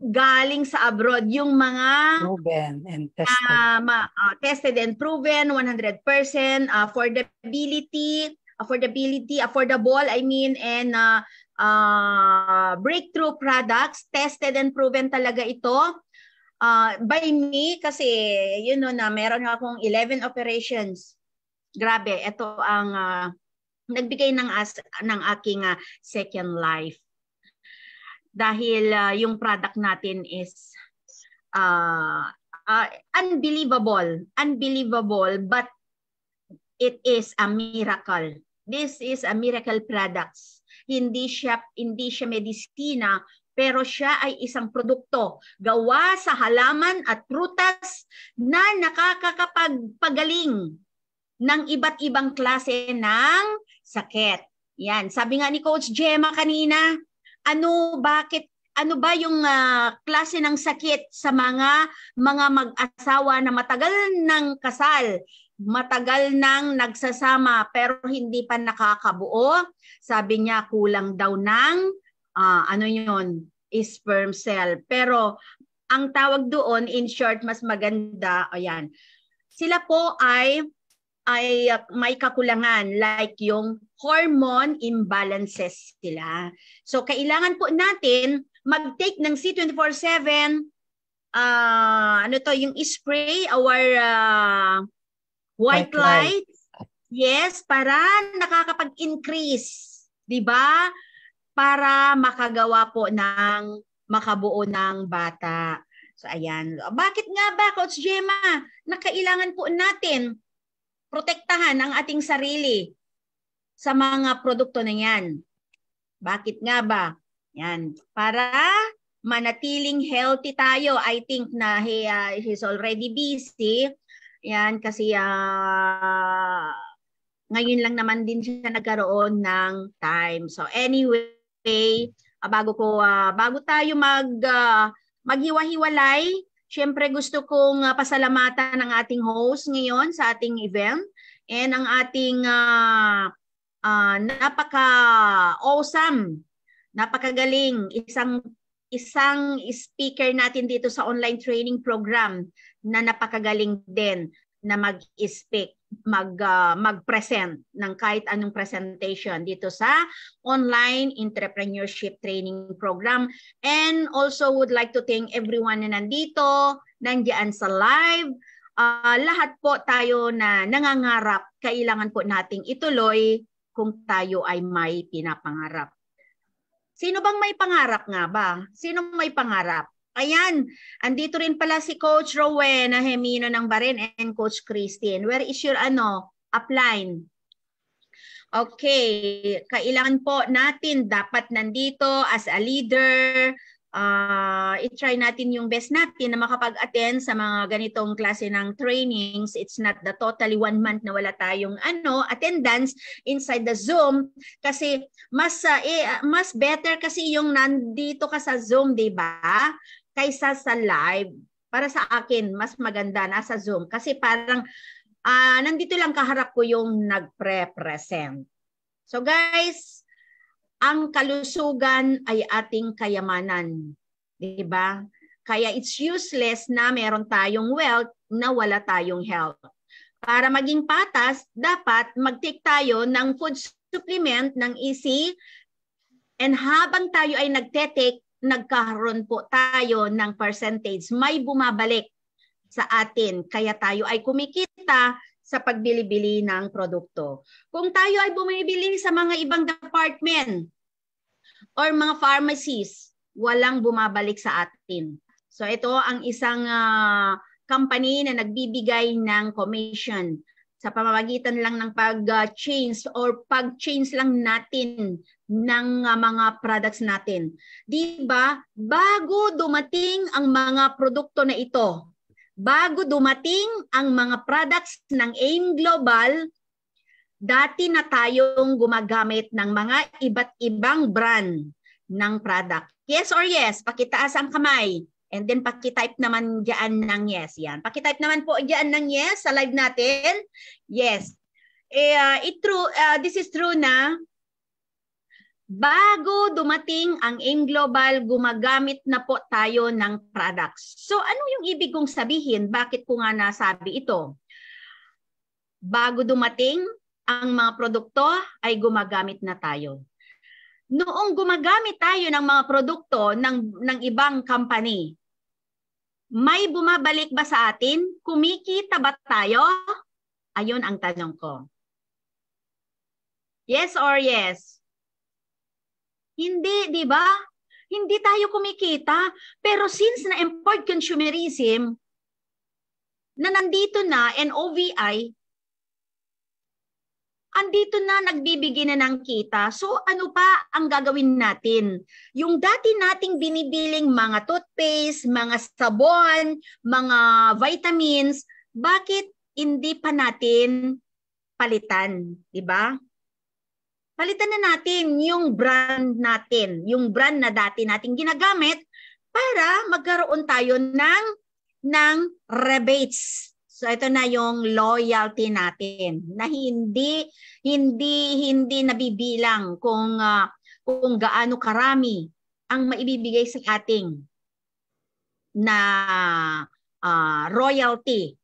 A: galing sa abroad, yung mga
B: proven and tested.
A: Tested and proven, 100%, affordable, I mean, and breakthrough products, tested and proven talaga ito by me, kasi yun know, na meron akong 11 operations. Grabe, ito ang nagbigay ng aking second life. Dahil yung product natin is unbelievable, but it is a miracle. This is a miracle products. Hindi siya medisina, pero siya ay isang produkto gawa sa halaman at prutas na nakakapagpagaling ng iba't ibang klase ng sakit. Yan, sabi nga ni Coach Gemma kanina, ano ba yung klase ng sakit sa mga mag-asawa na matagal ng kasal, matagal nang nagsasama pero hindi pa nakakabuo? Sabi niya kulang daw ng sperm cell. Pero ang tawag doon, in short, mas maganda, ayan. Sila po ay may kakulangan, like yung hormone imbalances sila. So kailangan po natin mag-take ng C24/7 yung spray, our white light. Yes, para nakakapag-increase, 'di ba? Para makagawa po ng makabuo ng bata. So ayan. Bakit nga ba, Coach Gemma, na kailangan po natin protektahan ang ating sarili sa mga produkto na yan? Bakit nga ba? Yan, para manatiling healthy tayo. I think na he's already busy. Yan, kasi ngayon lang naman din siya nagkaroon ng time. So anyway, bago tayo maghiwa-hiwalay, siyempre gusto kong pasalamatan ang ating host ngayon sa ating event and ang ating napaka-awesome, napakagaling, isang speaker natin dito sa online training program na napakagaling din na mag-speak, mag-present ng kahit anong presentation dito sa online entrepreneurship training program. And also would like to thank everyone na nandito, nandiyan sa live. Lahat po tayo na nangangarap, kailangan po nating ituloy kung tayo ay may pinapangarap. Sino bang may pangarap nga ba? Sino may pangarap? Ayan, andito rin pala si Coach Rowena Hemino ng Barin and Coach Christine. Where is your upline? Okay, kailangan po natin dapat nandito as a leader, i-try natin yung best natin na makapag-attend sa mga ganitong klase ng trainings. It's not the totally 1 month na wala tayong attendance inside the Zoom kasi mas better kasi yung nandito ka sa Zoom, 'di ba? Kaysa sa live. Para sa akin, mas maganda nasa Zoom kasi parang nandito lang kaharap ko yung nagpre-present. So guys, ang kalusugan ay ating kayamanan. Diba? Kaya it's useless na meron tayong wealth na wala tayong health. Para maging patas, dapat mag-take tayo ng food supplement ng EC and habang tayo ay nagte-take, nagkaroon po tayo ng percentage. May bumabalik sa atin. Kaya tayo ay kumikita sa pagbili-bili ng produkto. Kung tayo ay bumibili sa mga ibang department or mga pharmacies, walang bumabalik sa atin. So ito ang isang company na nagbibigay ng commission sa pamamagitan lang ng pag-change or pag-change lang natin ng mga products natin. Diba? Bago dumating ang mga produkto na ito, bago dumating ang mga products ng AIM Global, dati na tayong gumagamit ng mga iba't ibang brand ng product. Yes or yes? Pakitaas ang kamay. And then pakitype naman dyan ng yes. Yan. Pakitype naman po dyan ng yes sa live natin. Yes. This is true na bago dumating ang AIM Global, gumagamit na po tayo ng products. So ano yung ibig kong sabihin? Bakit ko nga nasabi ito? Bago dumating ang mga produkto ay gumagamit na tayo. Noong gumagamit tayo ng mga produkto ng ibang company, may bumabalik ba sa atin? Kumikita ba tayo? Ayun ang tanong ko. Yes or yes? Hindi, di ba? Hindi tayo kumikita. Pero since na-import consumerism, na nandito na, NOVI, andito na, nagbibigay na ng kita. So ano pa ang gagawin natin? Yung dati nating binibiling mga toothpaste, mga sabon, mga vitamins, bakit hindi pa natin palitan? Diba? Palitan na natin yung brand natin, yung brand na dati nating ginagamit para magkaroon tayo ng rebates. So ito na yung loyalty natin na hindi nabibilang kung gaano karami ang maibibigay sa ating na royalty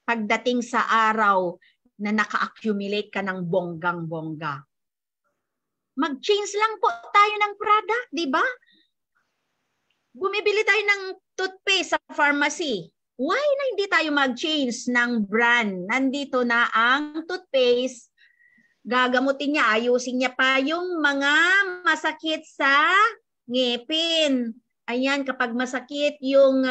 A: pagdating sa araw na naka-accumulate ka ng bonggang-bongga. Mag-change lang po tayo ng product, di ba? Bumibili tayo ng toothpaste sa pharmacy. Why na hindi tayo mag-change ng brand? Nandito na ang toothpaste. Gagamutin niya, ayusin niya pa yung mga masakit sa ngipin. Ayan, kapag masakit yung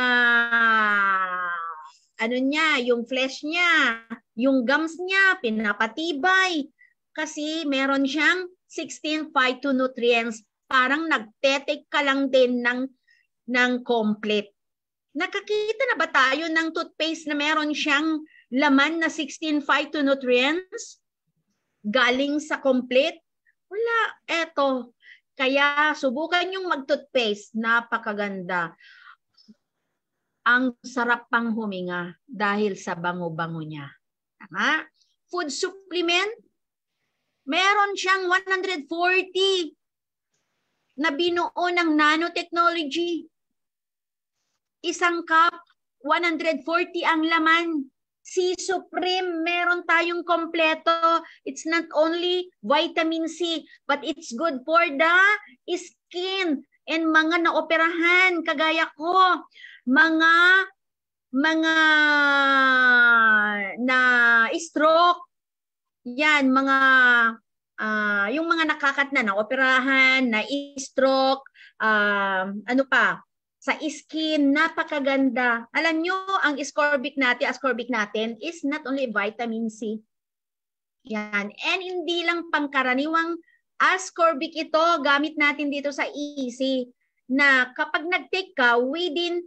A: yung flesh niya, yung gums niya, pinapatibay. Kasi meron siyang 16 phytonutrients. Parang nagte-take ka lang din ng complete. Nakakita na ba tayo ng toothpaste na meron siyang laman na 16 phytonutrients galing sa complete? Wala. Eto. Kaya subukan yung mag-toothpaste. Napakaganda. Ang sarap pang huminga dahil sa bango-bango niya. Tama? Food supplement. Meron siyang 140 na binuo ng nanotechnology. Isang cup, 140 ang laman. C Supreme, meron tayong kompleto. It's not only vitamin C, but it's good for the skin. And mga naoperahan, kagaya ko, mga na stroke, yan, yung mga naoperahan, na stroke, ano pa, sa skin, napakaganda. Alam nyo, ang ascorbic natin is not only vitamin C. Yan. And hindi lang pangkaraniwang ascorbic ito, gamit natin dito sa easy, na kapag nag-take ka, within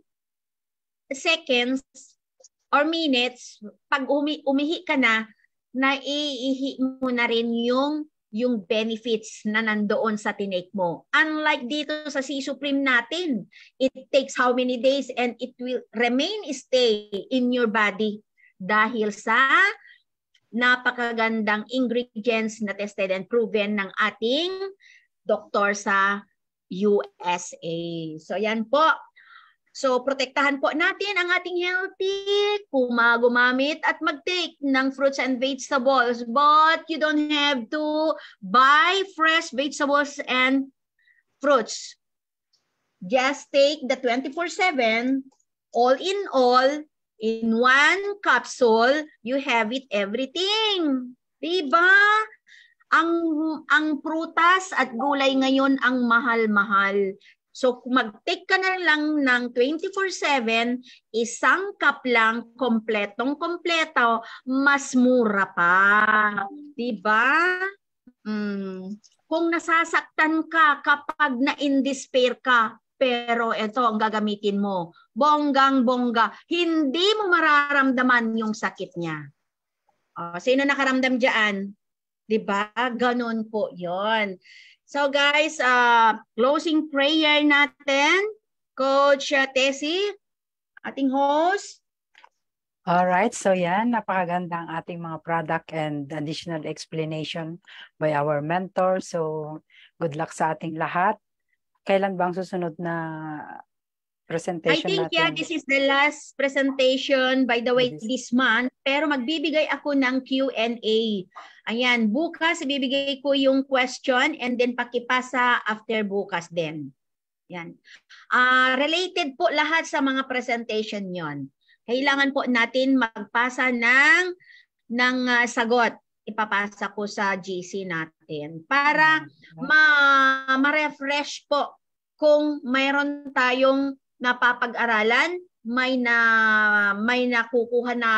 A: seconds or minutes, pag umihi ka na, naiihi mo na rin yung benefits na nandoon sa tinake mo. Unlike dito sa C Supreme natin, it takes how many days and it will remain stay in your body dahil sa napakagandang ingredients na tested and proven ng ating doktor sa USA. So yan po. So protektahan po natin ang ating healthy, gumamit at mag-take ng fruits and vegetables. But you don't have to buy fresh vegetables and fruits. Just take the 24/7, all in all, in one capsule, you have it everything. Diba? Ang prutas at gulay ngayon ang mahal-mahal. So kung mag-take ka na lang ng 24/7, isang cup lang, kompletong-kompleto, mas mura pa. Diba? Kung nasasaktan ka kapag na-in-despair ka, pero ito ang gagamitin mo, bonggang-bongga, hindi mo mararamdaman yung sakit niya. Sino nakaramdam dyan? Diba? Ganon po yon. So guys, closing prayer natin. Coach Tessie, ating host.
B: Alright, so yan, napakaganda ang ating mga product and additional explanation by our mentor. So good luck sa ating lahat. Kailan ba ang susunod na presentation natin?
A: I think, yeah, this is the last presentation, by the way, this month. Pero magbibigay ako ng Q&A. Ayan, bukas ibibigay ko yung question and then pakipasa after bukas din. Yan. Related po lahat sa mga presentation yon. Kailangan po natin magpasa ng sagot. Ipapasa ko sa GC natin para ma-refresh po kung mayroon tayong napapag-aralan, may nakukuha na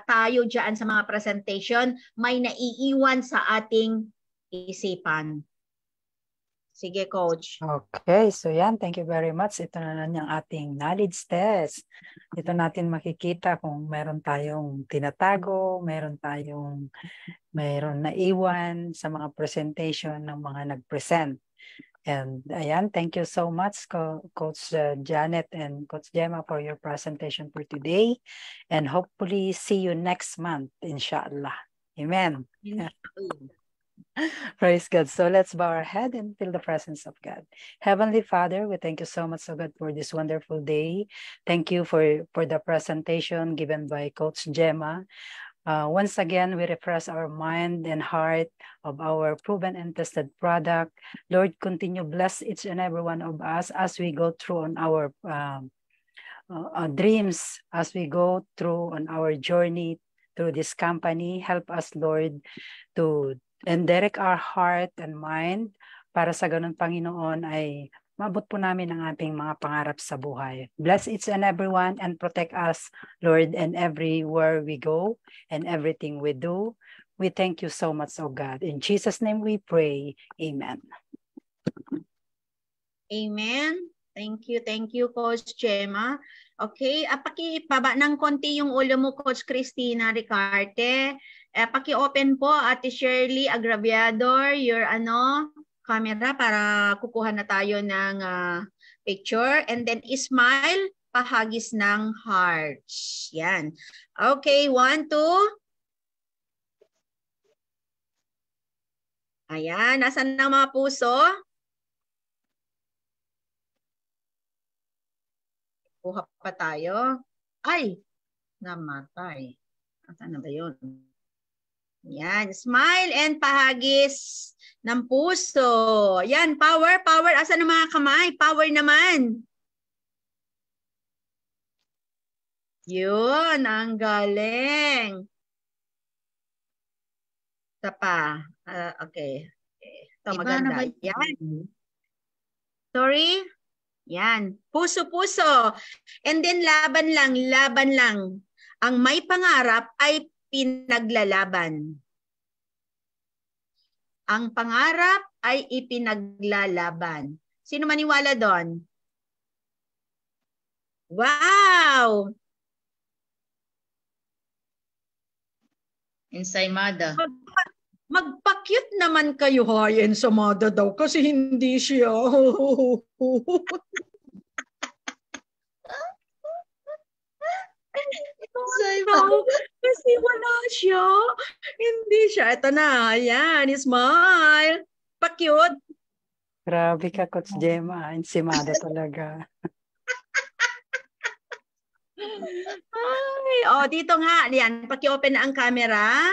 A: tayo dyan sa mga presentation, may naiiwan sa ating isipan. Sige, Coach.
B: Okay, so yan. Thank you very much. Ito na lang yung ating knowledge test. Ito natin makikita kung meron tayong tinatago, meron naiwan sa mga presentation ng mga nag-present. And ayan, thank you so much, Coach Janet and Coach Gemma, for your presentation for today. And hopefully see you next month, inshallah. Amen. Praise God. So let's bow our head and feel the presence of God. Heavenly Father, we thank you so much, oh God, for this wonderful day. Thank you for the presentation given by Coach Gemma. Once again, we refresh our mind and heart of our proven and tested product. Lord, continue bless each and every one of us as we go through on our dreams, as we go through on our journey through this company. Help us, Lord, to direct our heart and mind para sa ganun, Panginoon, ay maabot po namin ang ating mga pangarap sa buhay. Bless each and everyone and protect us, Lord, and everywhere we go and everything we do. We thank you so much, oh God. In Jesus' name we pray. Amen.
A: Amen. Thank you, Coach Gemma. Okay, pakibaba ng konti yung ulo mo, Coach Christina Ricarte. Paki-open po, Ate Shirley Agraviador, your camera para kukuha na tayo ng picture. And then smile, pahagis ng hearts. Yan. Okay, 1, 2. Ayan, nasan na mga puso? Kuha pa tayo. Ay, namatay. Saan na ba yun? Yan, smile and pahagis ng puso. Yan, power. Asan ang mga kamay? Power naman. Yun, ang galing. Ito pa. Okay. Ito, maganda. Yan. Sorry? Yan. Puso. And then laban lang. Ang may pangarap ay pinaglalaban. Ang pangarap ay ipinaglalaban. Sino maniwala doon? Wow!
E: Ensaymada.
A: Magpa-cute naman kayo, hay, ensaymada daw kasi hindi siya. No, kasi wala siya. Hindi siya. Ito na. Ayan, smile. Pa-cute.
B: Grabe ka, Coach Gemma. Ensimada talaga.
A: Ay, oh, dito nga. Ayan, paki-open na ang camera.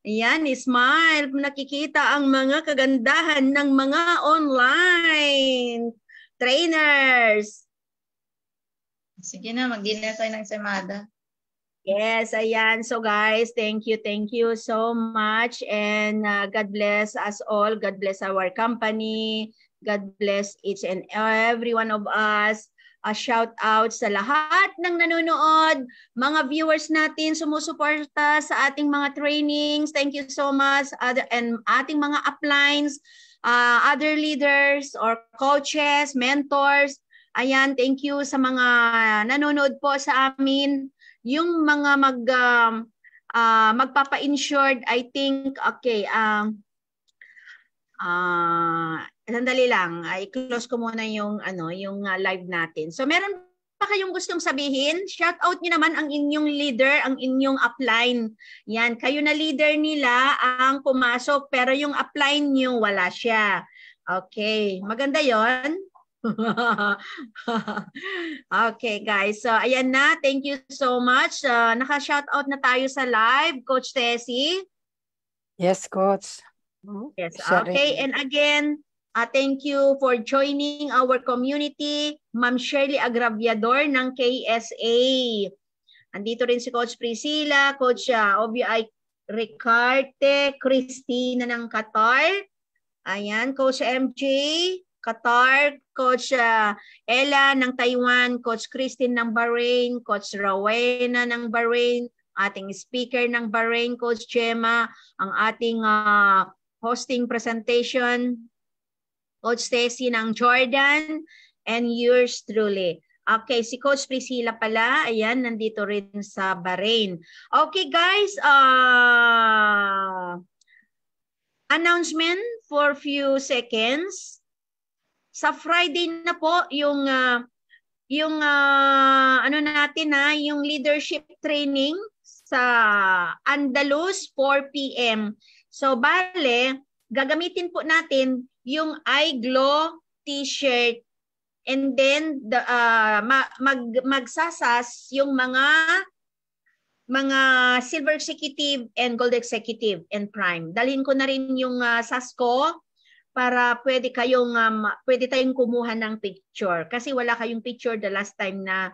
A: Ayan, smile. Nakikita ang mga kagandahan ng mga online trainers.
E: Sige na, mag-dinner tayo ng ensaymada.
A: Yes, ayan. So guys, thank you so much. And God bless us all. God bless our company. God bless each and every one of us. A shout out sa lahat ng nanonood, mga viewers natin, sumusuporta sa ating mga trainings. Thank you so much. And ating mga uplines, other leaders or coaches, mentors. Ayan, thank you sa mga nanonood po sa amin. Yung mga magpapa-insured, I think, okay, sandali lang, i-close ko muna yung, yung live natin. So meron pa kayong gustong sabihin? Shout out niyo naman ang inyong leader, ang inyong upline. Yan, kayo na leader nila ang pumasok, pero yung upline niyo wala siya. Okay, maganda yon. Okay guys, so ayan na, thank you so much. Naka-shoutout na tayo sa live, Coach Tessie.
B: Yes, Coach.
A: Yes, okay. And again, thank you for joining our community, Ma'am Shirley Agraviador ng KSA. Andito rin si Coach Priscilla, Coach OBI Ricarte, Christina ng Qatar. Ayan, Coach MJ, Qatar, Coach Ella ng Taiwan, Coach Christine ng Bahrain, Coach Rowena ng Bahrain, ating speaker ng Bahrain, Coach Gemma, ang ating hosting presentation, Coach Tessie ng Jordan, and yours truly. Okay, si Coach Priscilla pala, ayan, nandito rin sa Bahrain. Okay guys, announcement for few seconds. Sa Friday na po yung ano natin yung leadership training sa Andalus 4 p.m. So bale, gagamitin po natin yung iGlow t-shirt and then the magsasas yung mga silver executive and gold executive and prime. Dalhin ko na rin yung sas ko para pwede tayong kumuha ng picture kasi wala kayong picture the last time na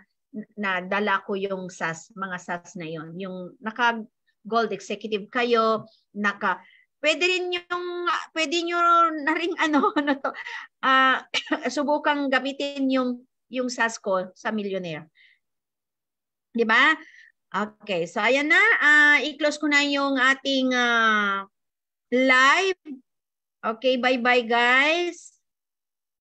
A: dala ko yung mga SAS na yon. Yung naka gold executive kayo, pwede nyo na rin subukang gamitin yung SAS ko sa Millionaire. Di ba? Okay, so ayan na, i-close ko na yung ating live. Okay, bye-bye guys.